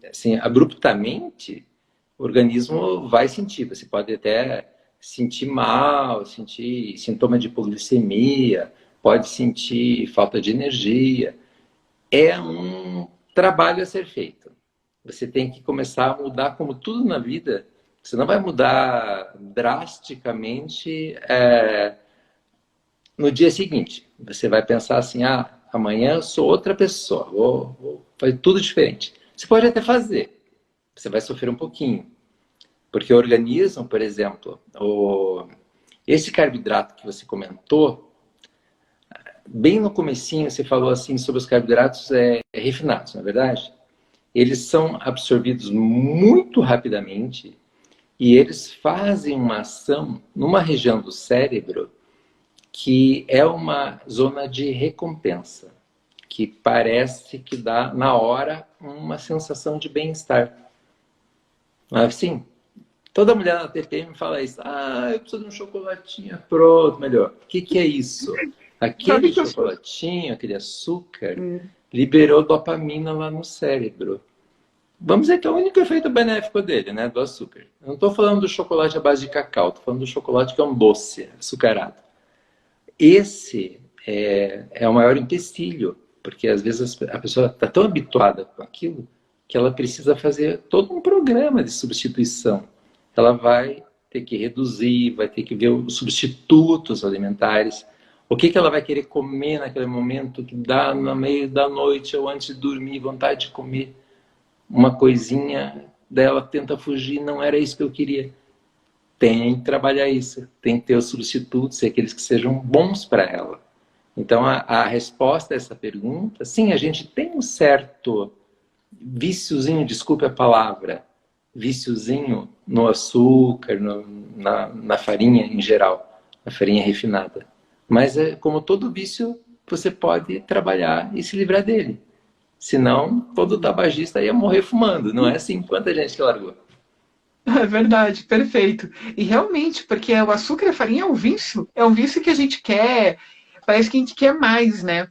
assim, abruptamente, o organismo vai sentir. Você pode até sentir mal, sentir sintoma de hipoglicemia, pode sentir falta de energia. É um trabalho a ser feito. Você tem que começar a mudar, como tudo na vida. Você não vai mudar drasticamente no dia seguinte. Você vai pensar assim, amanhã eu sou outra pessoa, vou fazer tudo diferente. Você pode até fazer, você vai sofrer um pouquinho. Porque o organismo, por exemplo, esse carboidrato que você comentou, bem no comecinho você falou assim sobre os carboidratos refinados, não é verdade? Eles são absorvidos muito rapidamente e eles fazem uma ação numa região do cérebro que é uma zona de recompensa, que parece que dá, na hora, uma sensação de bem-estar. Assim, toda mulher na TPM fala isso. Eu preciso de um chocolatinho. Pronto, melhor. O que é isso? Aquele chocolatinho, aquele açúcar, liberou dopamina lá no cérebro. Vamos dizer que é o único efeito benéfico dele, né? Do açúcar. Eu não estou falando do chocolate à base de cacau, estou falando do chocolate que é um doce, açucarado. Esse é o maior empecilho, porque às vezes a pessoa está tão habituada com aquilo que ela precisa fazer todo um programa de substituição. Ela vai ter que reduzir, vai ter que ver os substitutos alimentares. O que ela vai querer comer naquele momento que dá no meio da noite ou antes de dormir, vontade de comer uma coisinha dela, tenta fugir, não era isso que eu queria. Tem que trabalhar isso, tem que ter os substitutos, aqueles que sejam bons para ela. Então, a resposta a essa pergunta, sim, a gente tem um certo viciozinho, desculpe a palavra, viciozinho no açúcar, na farinha em geral, na farinha refinada. Mas, como todo vício, você pode trabalhar e se livrar dele. Senão, todo tabagista ia morrer fumando. Não é assim quanta gente que largou. É verdade, perfeito. E realmente, porque o açúcar e a farinha é um vício que a gente quer, parece que a gente quer mais, né?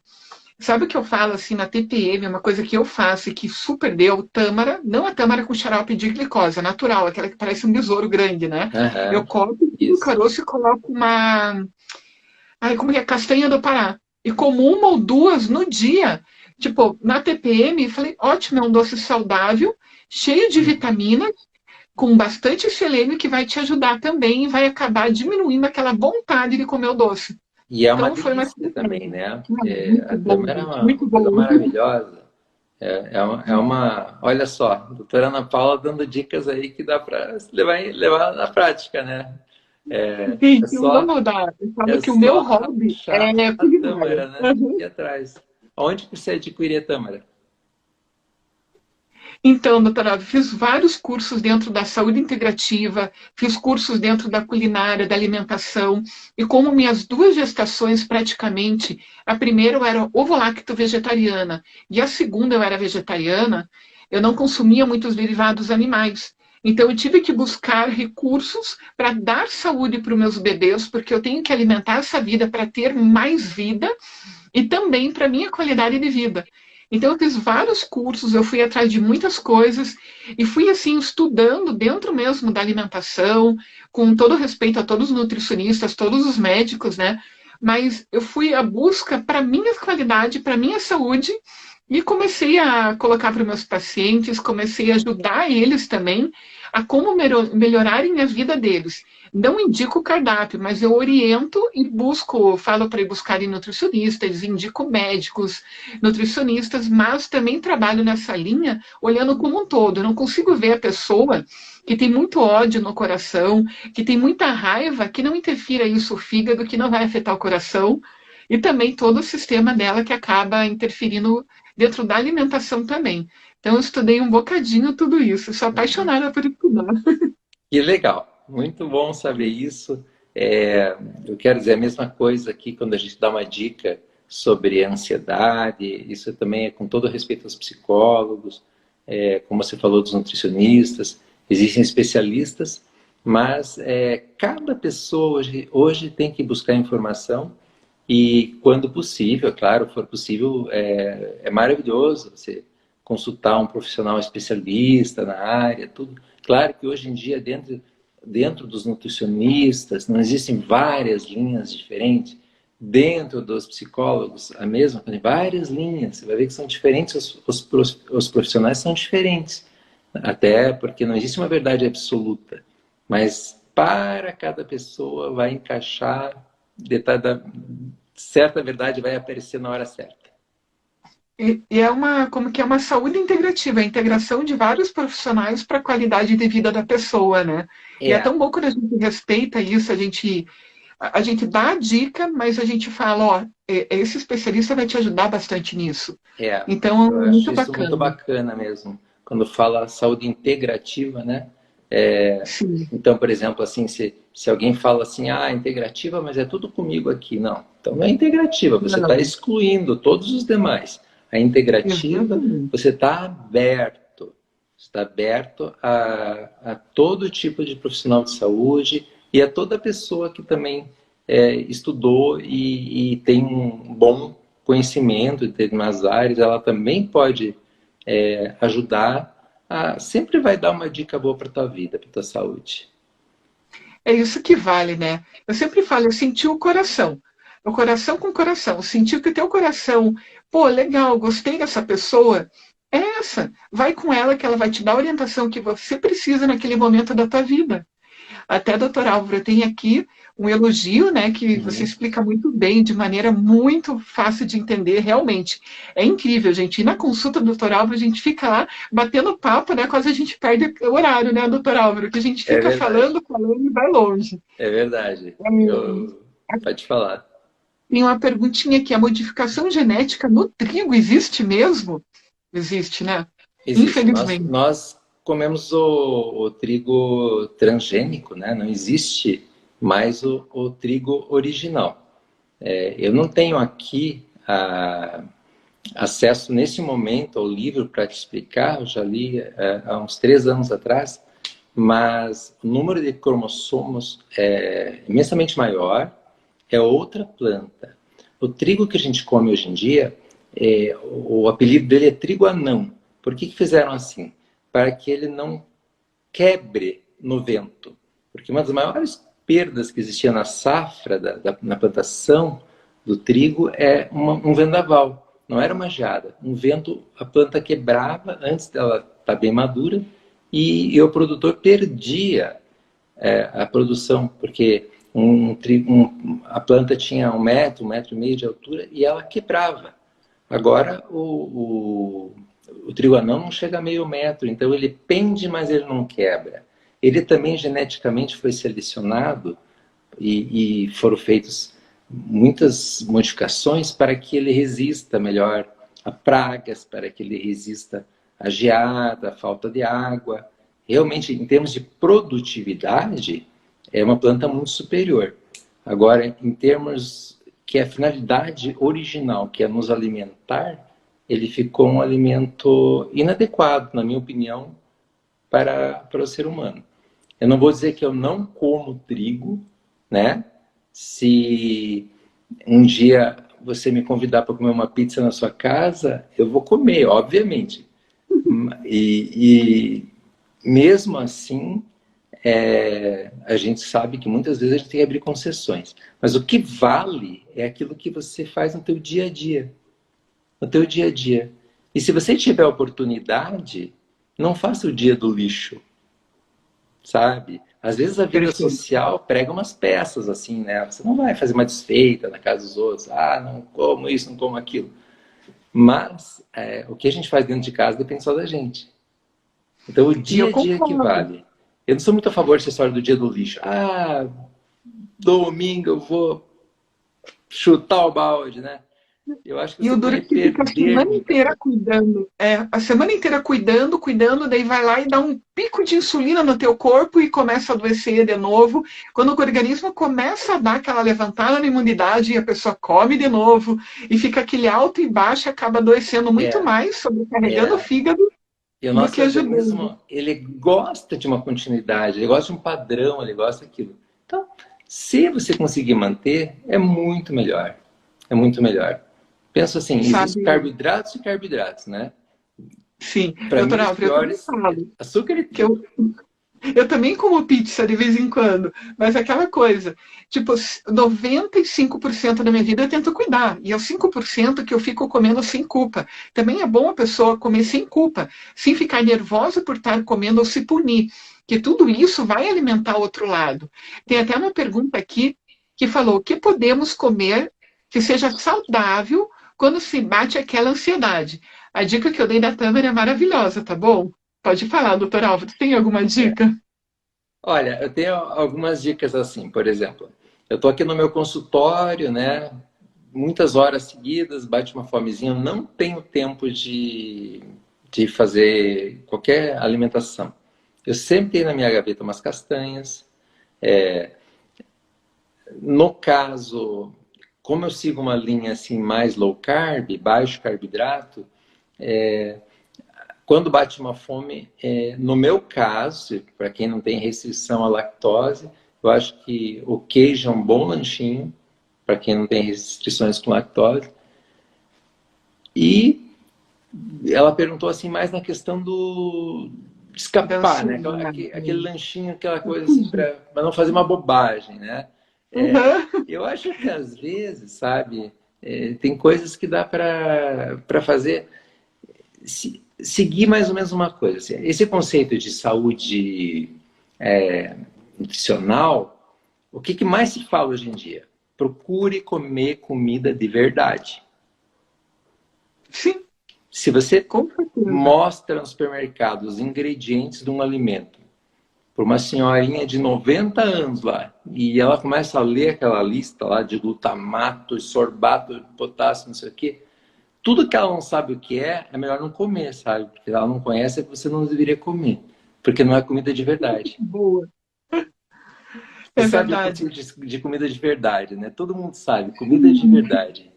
Sabe o que eu falo assim na TPM, uma coisa que eu faço e que super deu, tâmara, não a tâmara com xarope de glicose, a natural, aquela que parece um besouro grande, né? Eu Aham, corto o isso. caroço e coloco uma, ai, como que é? Castanha do Pará. E como uma ou duas no dia. Tipo, na TPM, falei, ótimo, é um doce saudável, cheio de vitaminas, com bastante selênio que vai te ajudar também e vai acabar diminuindo aquela vontade de comer o doce. E é uma Então foi uma delícia também, estratégia. né? A Muito bom, tâmara é gente, uma muito coisa bom. maravilhosa. Olha só, a doutora Ana Paula dando dicas aí que dá para levar na prática, né? É, é Gente, só, vamos dar. Eu falo é que o meu só hobby achar é a culinária. tâmara, né? E ir atrás. Onde que você adquiria a tâmara? Então, doutorado, fiz vários cursos dentro da saúde integrativa, fiz cursos dentro da culinária, da alimentação, e como minhas duas gestações praticamente, a primeira eu era ovo-lacto vegetariana e a segunda eu era vegetariana, eu não consumia muitos derivados animais. Então, eu tive que buscar recursos para dar saúde para os meus bebês, porque eu tenho que alimentar essa vida para ter mais vida e também para a minha qualidade de vida. Então, eu fiz vários cursos, eu fui atrás de muitas coisas e fui, assim, estudando dentro mesmo da alimentação, com todo respeito a todos os nutricionistas, todos os médicos, né? Mas eu fui à busca para minha qualidade, para minha saúde e comecei a colocar para os meus pacientes, comecei a ajudar eles também a como melhorarem a vida deles. Não indico o cardápio, mas eu oriento e busco, falo para ir buscarem nutricionistas, indico médicos, nutricionistas, mas também trabalho nessa linha olhando como um todo. Eu não consigo ver a pessoa que tem muito ódio no coração, que tem muita raiva, que não interfira isso o fígado, que não vai afetar o coração, e também todo o sistema dela que acaba interferindo dentro da alimentação também. Então, eu estudei um bocadinho tudo isso. Sou Uhum. apaixonada por estudar. Que legal, muito bom saber isso. Eu quero dizer a mesma coisa aqui quando a gente dá uma dica sobre ansiedade, isso também é com todo respeito aos psicólogos, como você falou dos nutricionistas, existem especialistas, mas cada pessoa hoje tem que buscar informação e quando possível, claro, for possível, é maravilhoso você consultar um profissional especialista na área, tudo. Claro que hoje em dia, dentro dos nutricionistas, não existem várias linhas diferentes. Dentro dos psicólogos, a mesma coisa, várias linhas. Você vai ver que são diferentes, os profissionais são diferentes. Até porque não existe uma verdade absoluta. Mas para cada pessoa vai encaixar detalhe, certa verdade vai aparecer na hora certa. E é uma, como que é uma saúde integrativa, a integração de vários profissionais para a qualidade de vida da pessoa, né? E é É, tão bom quando a gente respeita isso, a gente dá a dica, mas a gente fala, ó, esse especialista vai te ajudar bastante nisso. é. Então, Eu é acho muito isso muito bacana. bacana mesmo. Quando fala saúde integrativa, né? É, Sim, então, por exemplo, assim, se alguém fala assim, ah, integrativa, mas é tudo comigo aqui. Não, então não é integrativa, você está não, excluindo todos os demais. A integrativa, exatamente. você está aberto a todo tipo de profissional de saúde e a toda pessoa que também estudou e tem um bom conhecimento em determinadas áreas, ela também pode ajudar sempre vai dar uma dica boa para tua vida, para tua saúde. É isso que vale, né? Eu sempre falo, eu senti o coração com o coração, senti que o teu coração, pô, legal, gostei dessa pessoa, é essa. Vai com ela que ela vai te dar a orientação que você precisa naquele momento da tua vida. Até, doutor Álvaro, tem aqui um elogio, né, que você Uhum. explica muito bem, de maneira muito fácil de entender, realmente. É incrível, gente. E na consulta do doutor Álvaro, a gente fica lá batendo papo, né, quase a gente perde o horário, né, doutor Álvaro, que a gente É fica verdade, falando, falando e vai longe. é verdade. Pode falar. Tem uma perguntinha aqui, a modificação genética no trigo existe mesmo? Existe, né? Existe. Infelizmente. Nós comemos o trigo transgênico, né? Não existe mais o trigo original. Eu não tenho aqui acesso nesse momento ao livro para te explicar, eu já li há uns 3 anos atrás, mas o número de cromossomos é imensamente maior, é outra planta. O trigo que a gente come hoje em dia, o apelido dele é trigo anão. Por que fizeram assim? Para que ele não quebre no vento. Porque uma das maiores perdas que existia na safra, na plantação do trigo, é um vendaval. Não era uma geada. Um vento, a planta quebrava antes dela estar bem madura e o produtor perdia a produção, porque a planta tinha 1 metro, 1,5 metro de altura e ela quebrava. Agora o trigo anão não chega a meio metro, então ele pende, mas ele não quebra. Ele também geneticamente foi selecionado e foram feitas muitas modificações para que ele resista melhor a pragas, para que ele resista à geada, à falta de água. Realmente, em termos de produtividade, é uma planta muito superior. Agora, em termos que a finalidade original, que é nos alimentar, ele ficou um alimento inadequado, na minha opinião, para o ser humano. Eu não vou dizer que eu não como trigo, né? Se um dia você me convidar para comer uma pizza na sua casa, eu vou comer, obviamente. E mesmo assim, a gente sabe que muitas vezes a gente tem que abrir concessões. Mas o que vale é aquilo que você faz no teu dia a dia. No teu dia a dia. E se você tiver oportunidade, não faça o dia do lixo, sabe? Às vezes a vida social prega umas peças assim, né? Você não vai fazer uma desfeita na casa dos outros. Ah, não como isso, não como aquilo. Mas o que a gente faz dentro de casa depende só da gente. Então o dia a dia que vale. Eu não sou muito a favor dessa história do dia do lixo. Ah, domingo eu vou chutar o balde, né? Eu acho que e o duro é que fica a semana inteira cuidando. A semana inteira cuidando, daí vai lá e dá um pico de insulina no teu corpo e começa a adoecer de novo. Quando o organismo começa a dar aquela levantada na imunidade, e a pessoa come de novo, e fica aquele alto e baixo, acaba adoecendo muito mais, sobrecarregando o fígado, e o nosso organismo, ele gosta de uma continuidade, ele gosta de um padrão, ele gosta daquilo. Então, se você conseguir manter, é muito melhor. É muito melhor. Penso assim, existem carboidratos e carboidratos, né? Sim. Para mim, os piores, açúcar e trigo. Eu também como pizza de vez em quando, mas aquela coisa, tipo, 95% da minha vida eu tento cuidar, e é os 5% que eu fico comendo sem culpa. Também é bom a pessoa comer sem culpa, sem ficar nervosa por estar comendo ou se punir, que tudo isso vai alimentar o outro lado. Tem até uma pergunta aqui que falou: o que podemos comer que seja saudável quando se bate aquela ansiedade? A dica que eu dei da Tâmara é maravilhosa, tá bom? Pode falar, doutor Álvaro, tem alguma dica? Olha, eu tenho algumas dicas assim, por exemplo, eu estou aqui no meu consultório, né? Muitas horas seguidas, bate uma fomezinha, eu não tenho tempo de fazer qualquer alimentação. Eu sempre tenho na minha gaveta umas castanhas. No caso, como eu sigo uma linha assim mais low carb, baixo carboidrato, quando bate uma fome, no meu caso, para quem não tem restrição à lactose, eu acho que o queijo é um bom lanchinho, para quem não tem restrições com lactose. E ela perguntou assim mais na questão do escapar, né? Aquele lanchinho, aquela coisa assim, para não fazer uma bobagem, né? Eu acho que às vezes, sabe, tem coisas que dá para fazer... Seguir mais ou menos uma coisa. Assim, esse conceito de saúde nutricional, o que mais se fala hoje em dia? Procure comer comida de verdade. Sim. Se você mostra no supermercado os ingredientes de um alimento para uma senhorinha de 90 anos lá, e ela começa a ler aquela lista lá de glutamato, sorbato de potássio, não sei o quê, tudo que ela não sabe o que é melhor não comer, sabe? Porque ela não conhece, você não deveria comer. Porque não é comida de verdade. Boa. Você sabe o conceito de comida de verdade, né? Todo mundo sabe, comida de verdade.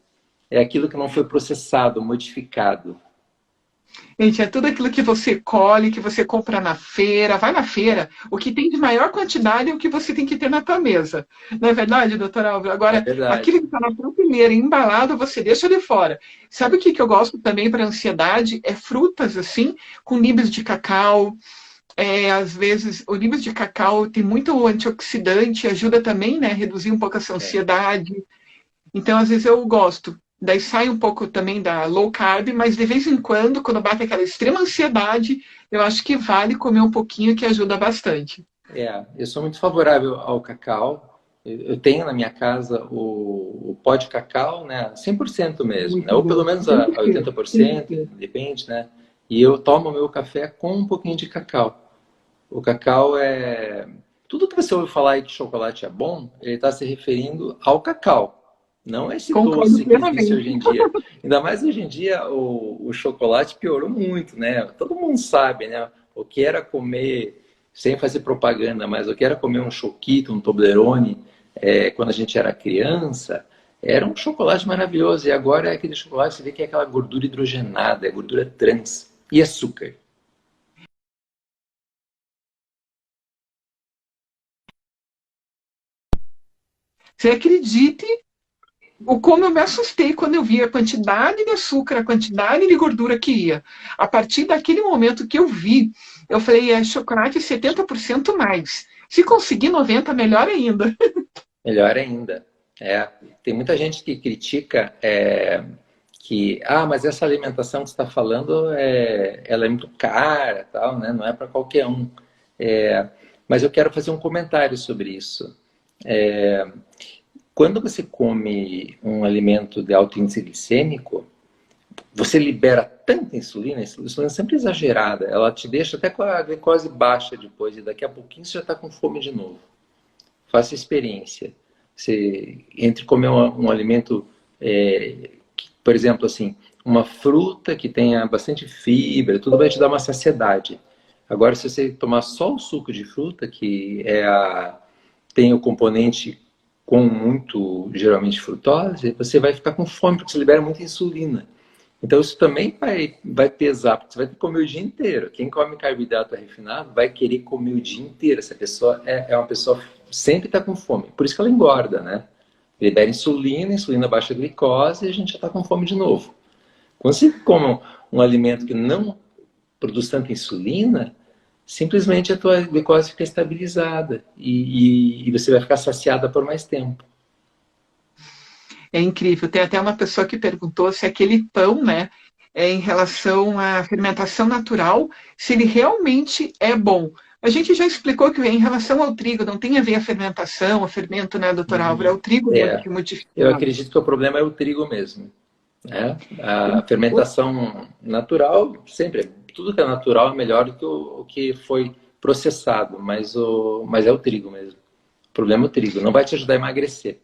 é aquilo que não foi processado, modificado. Gente, é tudo aquilo que você colhe, que você compra na feira, vai na É, feira, o que tem de maior quantidade é o que você tem que ter na tua mesa. Não é verdade, doutora Álvaro? é Agora, aquilo verdade. que está na prateleira, embalado, você deixa de fora. Sabe o que, que eu gosto também para ansiedade? É frutas, assim, com nibs de cacau. Às vezes, o nibs de cacau tem muito antioxidante, ajuda também, né, a reduzir um pouco essa É. ansiedade. Então, às vezes eu gosto. Daí sai um pouco também da low carb, mas de vez em quando, quando bate aquela extrema ansiedade, eu acho que vale comer um pouquinho que ajuda bastante. Eu sou muito favorável ao cacau. Eu tenho na minha casa o pó de cacau, né? 100% mesmo, né? Muito Ou pelo bom. menos Tem a que ter, tem que 80%, ter. depende, né? E eu tomo meu café com um pouquinho de cacau. O cacau é. Tudo que você ouve falar aí que chocolate é bom, ele está se referindo ao cacau. Não esse Concordo doce que existe plenamente. hoje em dia. Ainda mais hoje em dia, o chocolate piorou muito, né? Todo mundo sabe, né? O que era comer, sem fazer propaganda, mas o que era comer um choquito, um Toblerone, quando a gente era criança, era um chocolate maravilhoso. E agora é aquele chocolate, você vê que é aquela gordura hidrogenada, é gordura trans e açúcar. Você acredite o como eu me assustei quando eu vi a quantidade de açúcar, a quantidade de gordura que ia. A partir daquele momento que eu vi, eu falei, é chocolate 70% mais. Se conseguir 90, melhor ainda. Melhor ainda. Tem muita gente que critica que, mas essa alimentação que você está falando, ela é muito cara, tal, né? Não é para qualquer um. Mas eu quero fazer um comentário sobre isso. Quando você come um alimento de alto índice glicêmico, você libera tanta insulina, a insulina é sempre exagerada, ela te deixa até com a glicose baixa depois, e daqui a pouquinho você já está com fome de novo. Faça a experiência. Você entre comer um alimento, por exemplo, assim, uma fruta que tenha bastante fibra, tudo vai te dar uma saciedade. Agora, se você tomar só o suco de fruta, que tem o componente com muito, geralmente, frutose, você vai ficar com fome, porque você libera muita insulina. Então, isso também vai pesar, porque você vai ter que comer o dia inteiro. Quem come carboidrato refinado vai querer comer o dia inteiro. Essa pessoa é uma pessoa que sempre está com fome. Por isso que ela engorda, né? Libera insulina, insulina baixa a glicose e a gente já está com fome de novo. Quando você come um alimento que não produz tanta insulina, simplesmente a tua glicose fica estabilizada e você vai ficar saciada por mais tempo. É incrível. Tem até uma pessoa que perguntou se aquele pão, né, em relação à fermentação natural, se ele realmente é bom. A gente já explicou que em relação ao trigo não tem a ver a fermentação, o fermento, né, doutor Álvaro? É Uhum. o trigo mesmo É, que modifica eu o hábito. acredito que o problema é o trigo mesmo. Né? A fermentação natural, sempre, tudo que é natural é melhor do que o que foi processado, mas é o trigo mesmo. O problema é o trigo, não vai te ajudar a emagrecer.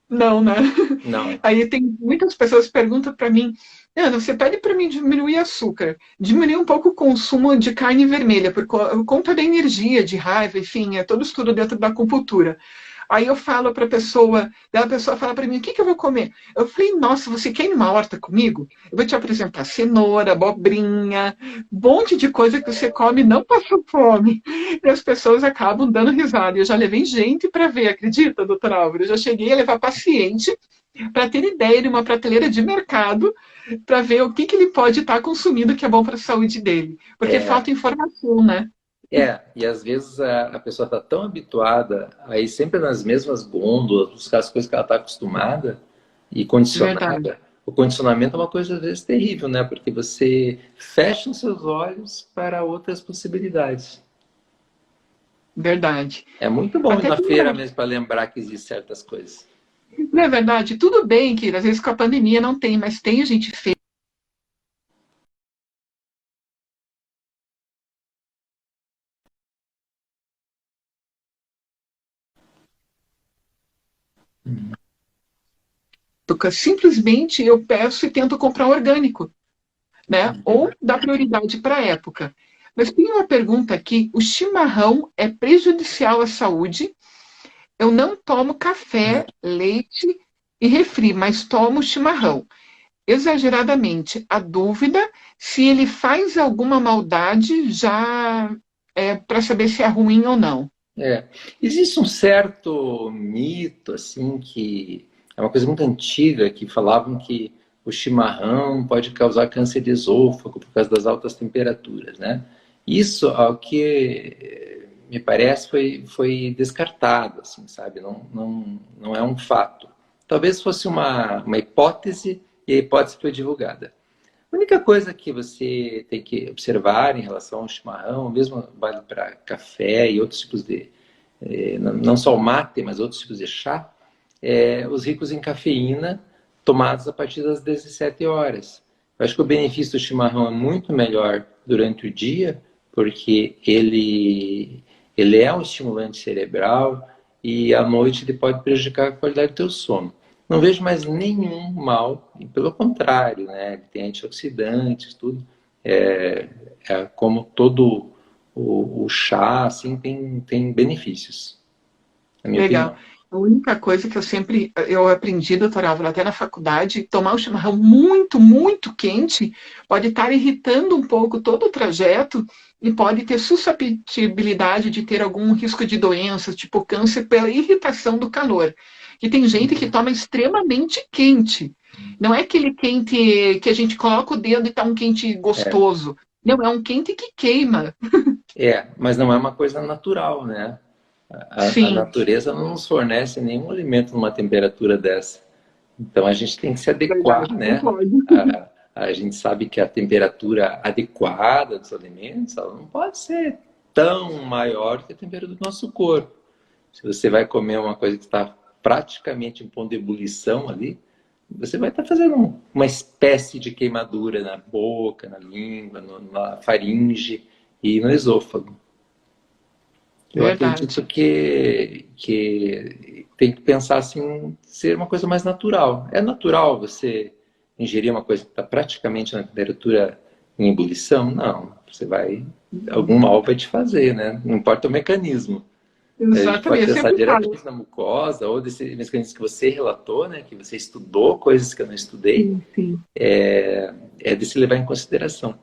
Não, né? Não. Aí tem muitas pessoas que perguntam para mim, Ana, você pede para mim diminuir açúcar, diminuir um pouco o consumo de carne vermelha, por conta da energia, de raiva, enfim, é todo estudo dentro da acupuntura. Aí eu falo para a pessoa fala para mim, o que, que eu vou comer? Eu falei, nossa, você quer ir numa horta comigo? Eu vou te apresentar cenoura, abobrinha, um monte de coisa que você come e não passa fome. E as pessoas acabam dando risada. Eu já levei gente para ver, acredita, doutor Álvaro? Eu já cheguei a levar paciente para ter ideia de uma prateleira de mercado para ver o que, que ele pode estar consumindo que é bom para a saúde dele. Porque É, falta informação, né? e às vezes a pessoa está tão habituada a ir sempre nas mesmas gôndolas, buscar as coisas que ela está acostumada e Verdade, condicionada. O condicionamento é uma coisa, às vezes, terrível, né? Porque você fecha os seus olhos para outras possibilidades. verdade. É muito bom ir Até na que, feira mesmo para lembrar que existem certas coisas. não é verdade, tudo bem que às vezes com a pandemia não tem, mas tem a gente fez. Simplesmente eu peço e tento comprar orgânico, né? Ou dar prioridade para a época. Mas tem uma pergunta aqui: o chimarrão é prejudicial à saúde? Eu não tomo café, leite e refri, mas tomo chimarrão exageradamente. A dúvida se ele faz alguma maldade já para saber se é ruim ou não. É. Existe um certo mito, assim, que é uma coisa muito antiga, que falavam que o chimarrão pode causar câncer de esôfago por causa das altas temperaturas, né? Isso, ao que me parece, foi descartado, assim, sabe? Não é um fato. Talvez fosse uma hipótese e a hipótese foi divulgada. A única coisa que você tem que observar em relação ao chimarrão, mesmo vale para café e outros tipos de, não só o mate, mas outros tipos de chá, os ricos em cafeína tomados a partir das 17 horas. Eu acho que o benefício do chimarrão é muito melhor durante o dia, porque ele é um estimulante cerebral e à noite ele pode prejudicar a qualidade do teu sono. Não vejo mais nenhum mal, e pelo contrário, né? Ele tem antioxidantes, tudo. Como todo o chá, assim, tem benefícios, na minha Legal. opinião. A única coisa que eu aprendi, doutora Álvaro, até na faculdade, tomar o chimarrão muito, muito quente pode estar irritando um pouco todo o trajeto e pode ter susceptibilidade de ter algum risco de doenças, tipo câncer, pela irritação do calor. E tem gente que toma extremamente quente. Não é aquele quente que a gente coloca o dedo e está um quente É, gostoso. Não, é um quente que queima. mas não é uma coisa natural, né? A Sim, natureza não nos fornece nenhum alimento numa temperatura dessa. Então a gente tem que se adequar, verdade, né? concordo. A gente sabe que a temperatura adequada dos alimentos, ela não pode ser tão maior que a temperatura do nosso corpo. Se você vai comer uma coisa que está praticamente em ponto de ebulição ali, você vai estar fazendo uma espécie de queimadura na boca, na língua, na faringe e no esôfago. Eu Verdade. acredito que tem que pensar assim, ser uma coisa mais natural. É natural você ingerir uma coisa que está praticamente na temperatura em ebulição? Não. Algum mal vai te fazer, né? Não importa o mecanismo. A gente pode Exatamente, eu pensar sempre falo. diretamente na mucosa ou desse mecanismo que você relatou, né? Que você estudou, coisas que eu não estudei, Sim, sim. é de se levar em consideração.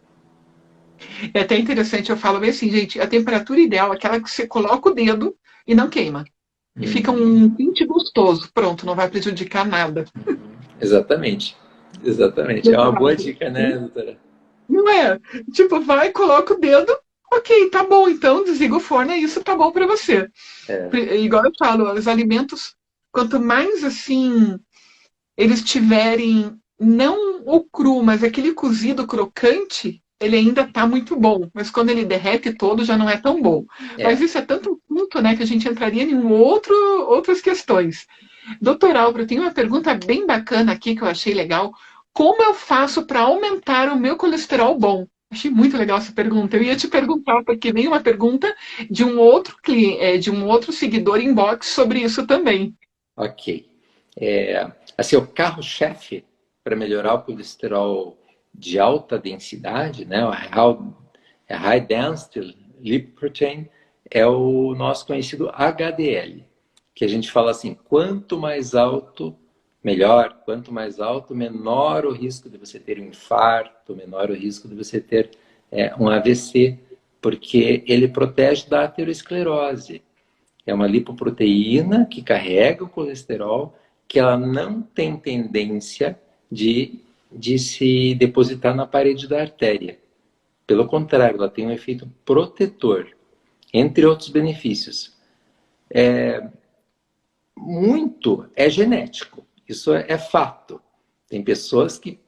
É até interessante, eu falo bem assim, gente, a temperatura ideal é aquela que você coloca o dedo e não queima. E fica Uhum. um quente gostoso. Pronto, não vai prejudicar nada. Exatamente. Exatamente. É uma boa Doutorado. dica, né, doutora? Não é? Tipo, vai, coloca o dedo, ok, tá bom, então desliga o forno, é isso, tá bom para você. É, Igual eu falo, os alimentos, quanto mais assim eles tiverem não o cru, mas aquele cozido crocante, ele ainda está muito bom. Mas quando ele derrete todo, já não é tão bom. Mas é. isso é tanto assunto, né, que a gente entraria em outras questões. Doutor Álvaro, tem uma pergunta bem bacana aqui que eu achei legal. Como eu faço para aumentar o meu colesterol bom? Achei muito legal essa pergunta. Eu ia te perguntar, porque veio uma pergunta de um outro cliente, de um outro seguidor inbox sobre isso também. Ok. Assim, o carro-chefe para melhorar o colesterol de alta densidade, né, a High Density Lipoprotein, é o nosso conhecido HDL, que a gente fala assim, quanto mais alto, melhor, quanto mais alto, menor o risco de você ter um infarto, menor o risco de você ter um AVC, porque ele protege da aterosclerose. É uma lipoproteína que carrega o colesterol, que ela não tem tendência de se depositar na parede da artéria. Pelo contrário, ela tem um efeito protetor, entre outros benefícios. Muito é genético, isso é fato. Tem pessoas que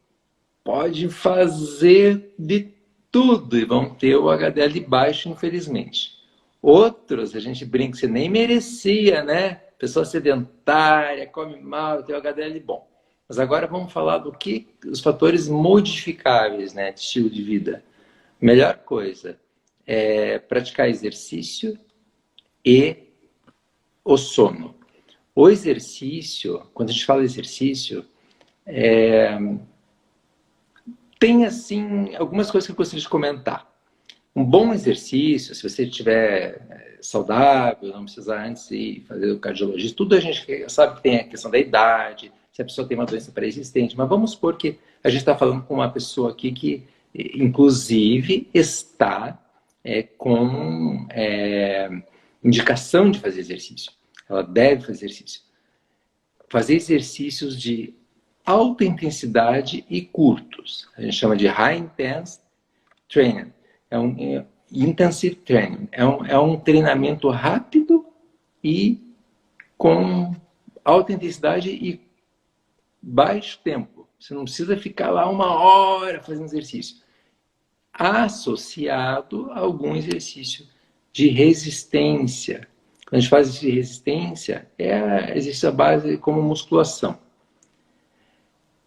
podem fazer de tudo e vão ter o HDL baixo, infelizmente. Outros, a gente brinca, que você nem merecia, né? Pessoa sedentária, come mal, tem o HDL bom. Mas agora vamos falar do que os fatores modificáveis, né, de estilo de vida. Melhor coisa é praticar exercício e o sono. O exercício, quando a gente fala exercício, tem assim algumas coisas que eu gostaria de comentar. Um bom exercício, se você estiver saudável, não precisar antes ir fazer o cardiologista, tudo a gente sabe que tem a questão da idade, se a pessoa tem uma doença pré-existente. Mas vamos supor que a gente está falando com uma pessoa aqui que, inclusive, está com indicação de fazer exercício. Ela deve fazer exercício. Fazer exercícios de alta intensidade e curtos. A gente chama de High Intense Training. Intensive Training. É um treinamento rápido e com alta intensidade e baixo tempo. Você não precisa ficar lá 1 hora fazendo exercício. Associado a algum exercício de resistência. Quando a gente faz exercício de resistência, exercício à base como musculação.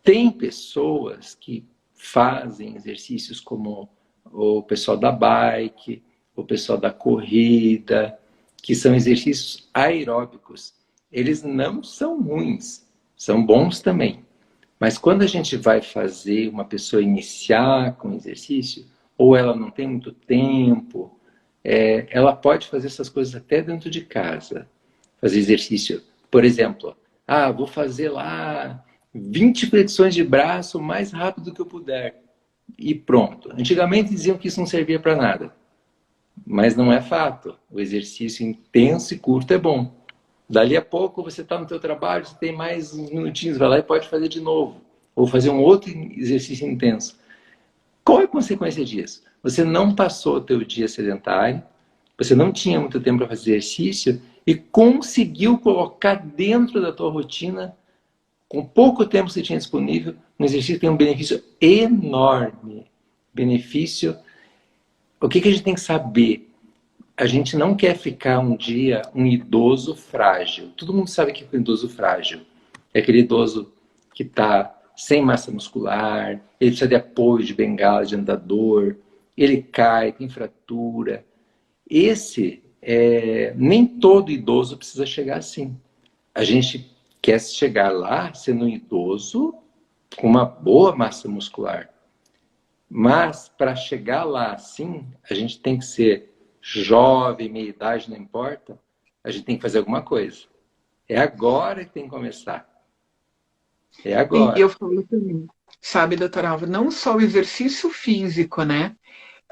Tem pessoas que fazem exercícios como o pessoal da bike, o pessoal da corrida, que são exercícios aeróbicos. Eles não são ruins, são bons também. Mas quando a gente vai fazer uma pessoa iniciar com exercício, ou ela não tem muito tempo, ela pode fazer essas coisas até dentro de casa. Fazer exercício, por exemplo, vou fazer lá 20 flexões de braço o mais rápido que eu puder. E pronto. Antigamente diziam que isso não servia para nada. Mas não é fato. O exercício intenso e curto é bom. Dali a pouco você está no seu trabalho, você tem mais uns minutinhos, vai lá e pode fazer de novo. Ou fazer um outro exercício intenso. Qual é a consequência disso? Você não passou o teu dia sedentário, você não tinha muito tempo para fazer exercício e conseguiu colocar dentro da tua rotina, com pouco tempo que você tinha disponível, um exercício que tem um benefício enorme. Benefício... O que a gente tem que saber? A gente não quer ficar um dia um idoso frágil. Todo mundo sabe que é um idoso frágil. É aquele idoso que está sem massa muscular, ele precisa de apoio de bengala, de andador, ele cai, tem fratura. Nem todo idoso precisa chegar assim. A gente quer chegar lá sendo um idoso com uma boa massa muscular. Mas, para chegar lá assim, a gente tem que ser jovem, meia idade, não importa. A gente tem que fazer alguma coisa. É agora que tem que começar. É agora. E eu falo também, sabe, doutora Alva, não só o exercício físico, né?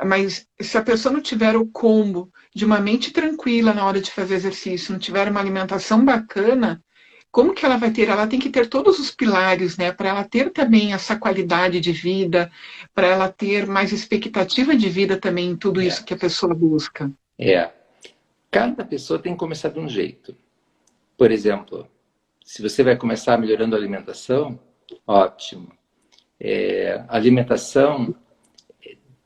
Mas se a pessoa não tiver o combo de uma mente tranquila na hora de fazer exercício, não tiver uma alimentação bacana, como que ela vai ter? Ela tem que ter todos os pilares, né? Para ela ter também essa qualidade de vida, para ela ter mais expectativa de vida também em tudo isso que a pessoa busca. Cada pessoa tem que começar de um jeito. Por exemplo, se você vai começar melhorando a alimentação, ótimo. A alimentação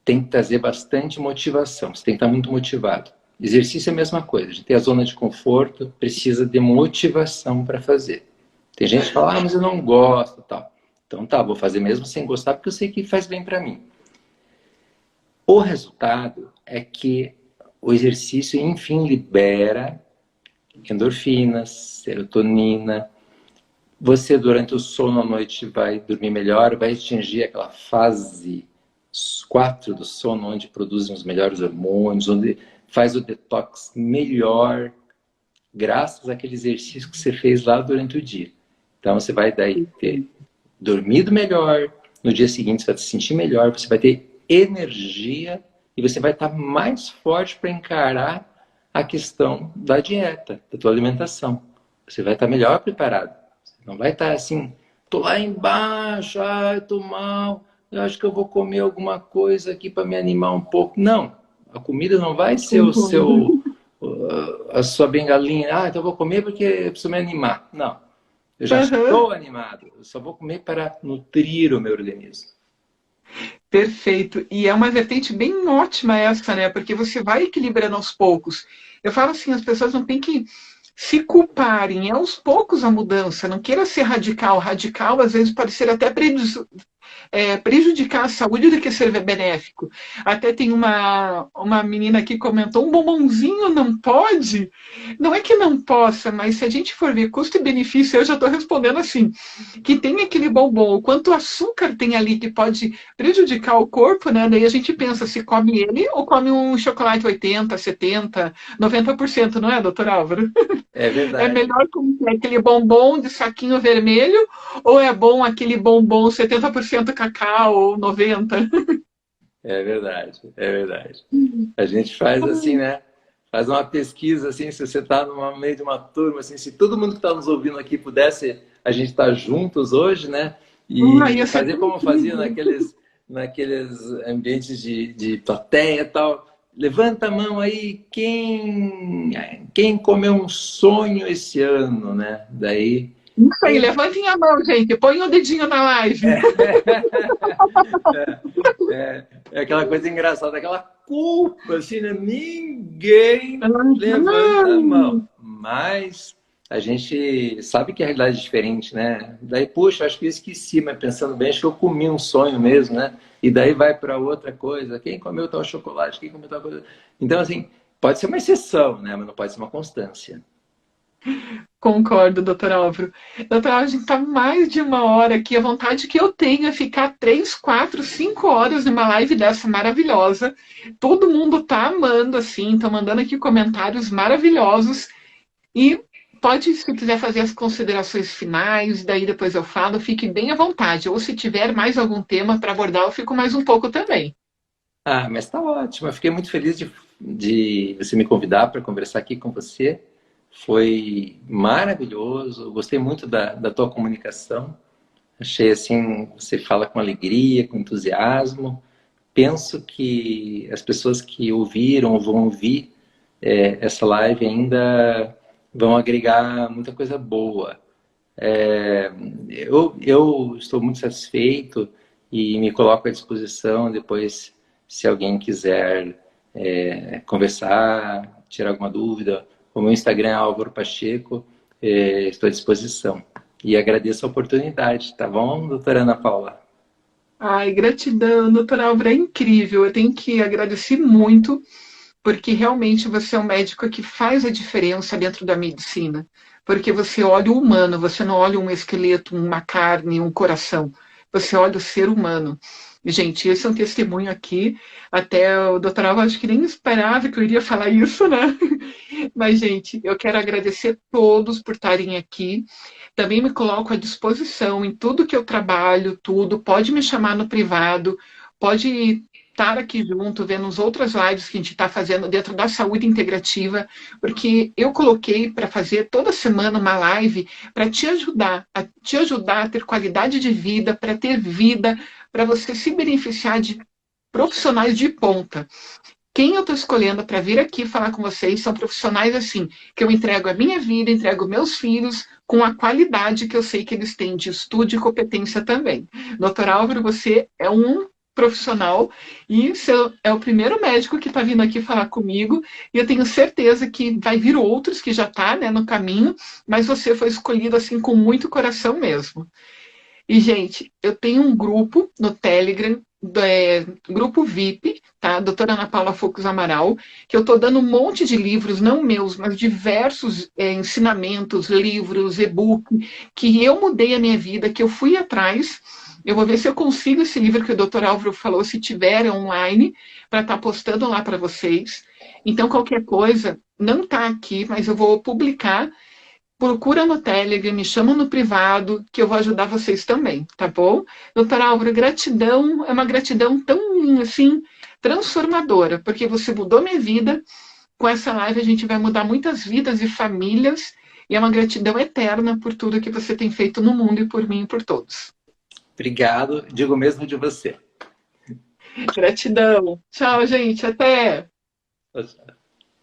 tem que trazer bastante motivação. Você tem que estar muito motivado. Exercício é a mesma coisa. A gente tem a zona de conforto, precisa de motivação para fazer. Tem gente que fala, mas eu não gosto, tal. Então tá, vou fazer mesmo sem gostar, porque eu sei que faz bem para mim. O resultado é que o exercício, enfim, libera endorfinas, serotonina. Você, durante o sono à noite, vai dormir melhor, vai atingir aquela fase 4 do sono, onde produzem os melhores hormônios, onde faz o detox melhor, graças àquele exercício que você fez lá durante o dia. Então, você vai daí ter dormido melhor, no dia seguinte você vai se sentir melhor, você vai ter energia e você vai estar mais forte para encarar a questão da dieta, da tua alimentação. Você vai estar melhor preparado. Você não vai estar assim, tô lá embaixo, eu tô mal, eu acho que eu vou comer alguma coisa aqui para me animar um pouco. Não. A comida não vai ser a sua bengalinha. Então eu vou comer porque eu preciso me animar. Não. Eu já estou animado. Eu só vou comer para nutrir o meu organismo. Perfeito. E é uma vertente bem ótima essa, né? Porque você vai equilibrando aos poucos. Eu falo assim, as pessoas não têm que se culparem. É aos poucos a mudança. Não queira ser radical. Radical, às vezes, pode ser até prejudicar a saúde do que ser benéfico. Até tem uma menina que comentou, um bombonzinho não pode? Não é que não possa, mas se a gente for ver custo e benefício, eu já estou respondendo assim, que tem aquele bombom, o quanto açúcar tem ali que pode prejudicar o corpo, né? Daí a gente pensa se come ele ou come um chocolate 80, 70, 90%, não é, doutor Álvaro? É É verdade. melhor comer aquele bombom de saquinho vermelho ou é bom aquele bombom 70% cacau ou 90%? É verdade, é verdade. A gente faz assim, né? Faz uma pesquisa assim, se você está no meio de uma turma, assim, se todo mundo que está nos ouvindo aqui pudesse, a gente estar juntos hoje, né? E Ia ser fazer tão como fazia incrível. naqueles ambientes de plateia e tal. Levanta a mão aí, quem comeu um sonho esse ano, né? Daí Isso aí, levantem a mão, gente. Põe o dedinho na live. é aquela coisa engraçada, aquela culpa, assim, né? Ninguém levanta a mão. Mas a gente sabe que a realidade é diferente, né? Daí, puxa, acho que eu esqueci, mas pensando bem, acho que eu comi um sonho mesmo, né? E daí vai para outra coisa. Quem comeu tal chocolate? Quem comeu tal coisa? Então, assim, pode ser uma exceção, né? Mas não pode ser uma constância. Concordo, doutor Álvaro. Doutor Álvaro, a gente está mais de uma hora aqui. A vontade que eu tenho é ficar 3, 4, 5 horas numa live dessa maravilhosa. Todo mundo está amando, assim, está mandando aqui comentários maravilhosos. E pode, se quiser fazer as considerações finais, daí depois eu falo, fique bem à vontade. Ou se tiver mais algum tema para abordar, eu fico mais um pouco também. Ah, mas tá ótimo. Eu fiquei muito feliz de você me convidar para conversar aqui com você. Foi maravilhoso. Gostei muito da tua comunicação. Achei assim, você fala com alegria, com entusiasmo. Penso que as pessoas que ouviram ou vão ouvir essa live ainda vão agregar muita coisa boa. É, eu estou muito satisfeito e me coloco à disposição depois, se alguém quiser conversar, tirar alguma dúvida. O meu Instagram é Álvaro Pacheco, estou à disposição. E agradeço a oportunidade, tá bom, doutora Ana Paula? Ai, gratidão, doutor Álvaro, é incrível. Eu tenho que agradecer muito, porque realmente você é um médico que faz a diferença dentro da medicina. Porque você olha o humano, você não olha um esqueleto, uma carne, um coração. Você olha o ser humano. Gente, esse é um testemunho aqui. Até o doutor Álvaro acho que nem esperava que eu iria falar isso, né? Mas, gente, eu quero agradecer a todos por estarem aqui. Também me coloco à disposição em tudo que eu trabalho, tudo. Pode me chamar no privado, pode estar aqui junto, vendo as outras lives que a gente está fazendo dentro da saúde integrativa, porque eu coloquei para fazer toda semana uma live para te ajudar a ter qualidade de vida, para ter vida, para você se beneficiar de profissionais de ponta. Quem eu estou escolhendo para vir aqui falar com vocês são profissionais assim, que eu entrego a minha vida, entrego meus filhos com a qualidade que eu sei que eles têm de estudo e competência também. Doutor Álvaro, você é um profissional e você é o primeiro médico que está vindo aqui falar comigo e eu tenho certeza que vai vir outros que já está, né, no caminho, mas você foi escolhido assim com muito coração mesmo. E, gente, eu tenho um grupo no Telegram, grupo VIP, tá? Doutora Ana Paula Focus Amaral, que eu estou dando um monte de livros, não meus, mas diversos ensinamentos, livros, e-book, que eu mudei a minha vida, que eu fui atrás. Eu vou ver se eu consigo esse livro que o doutor Álvaro falou, se tiver online, para estar postando lá para vocês. Então, qualquer coisa, não está aqui, mas eu vou publicar. Procura no Telegram, me chama no privado, que eu vou ajudar vocês também, tá bom? Doutora Álvaro, gratidão, é uma gratidão tão, assim, transformadora, porque você mudou minha vida. Com essa live a gente vai mudar muitas vidas e famílias, e é uma gratidão eterna por tudo que você tem feito no mundo e por mim e por todos. Obrigado, digo mesmo de você. Gratidão. Tchau, gente, até! Tchau, tchau.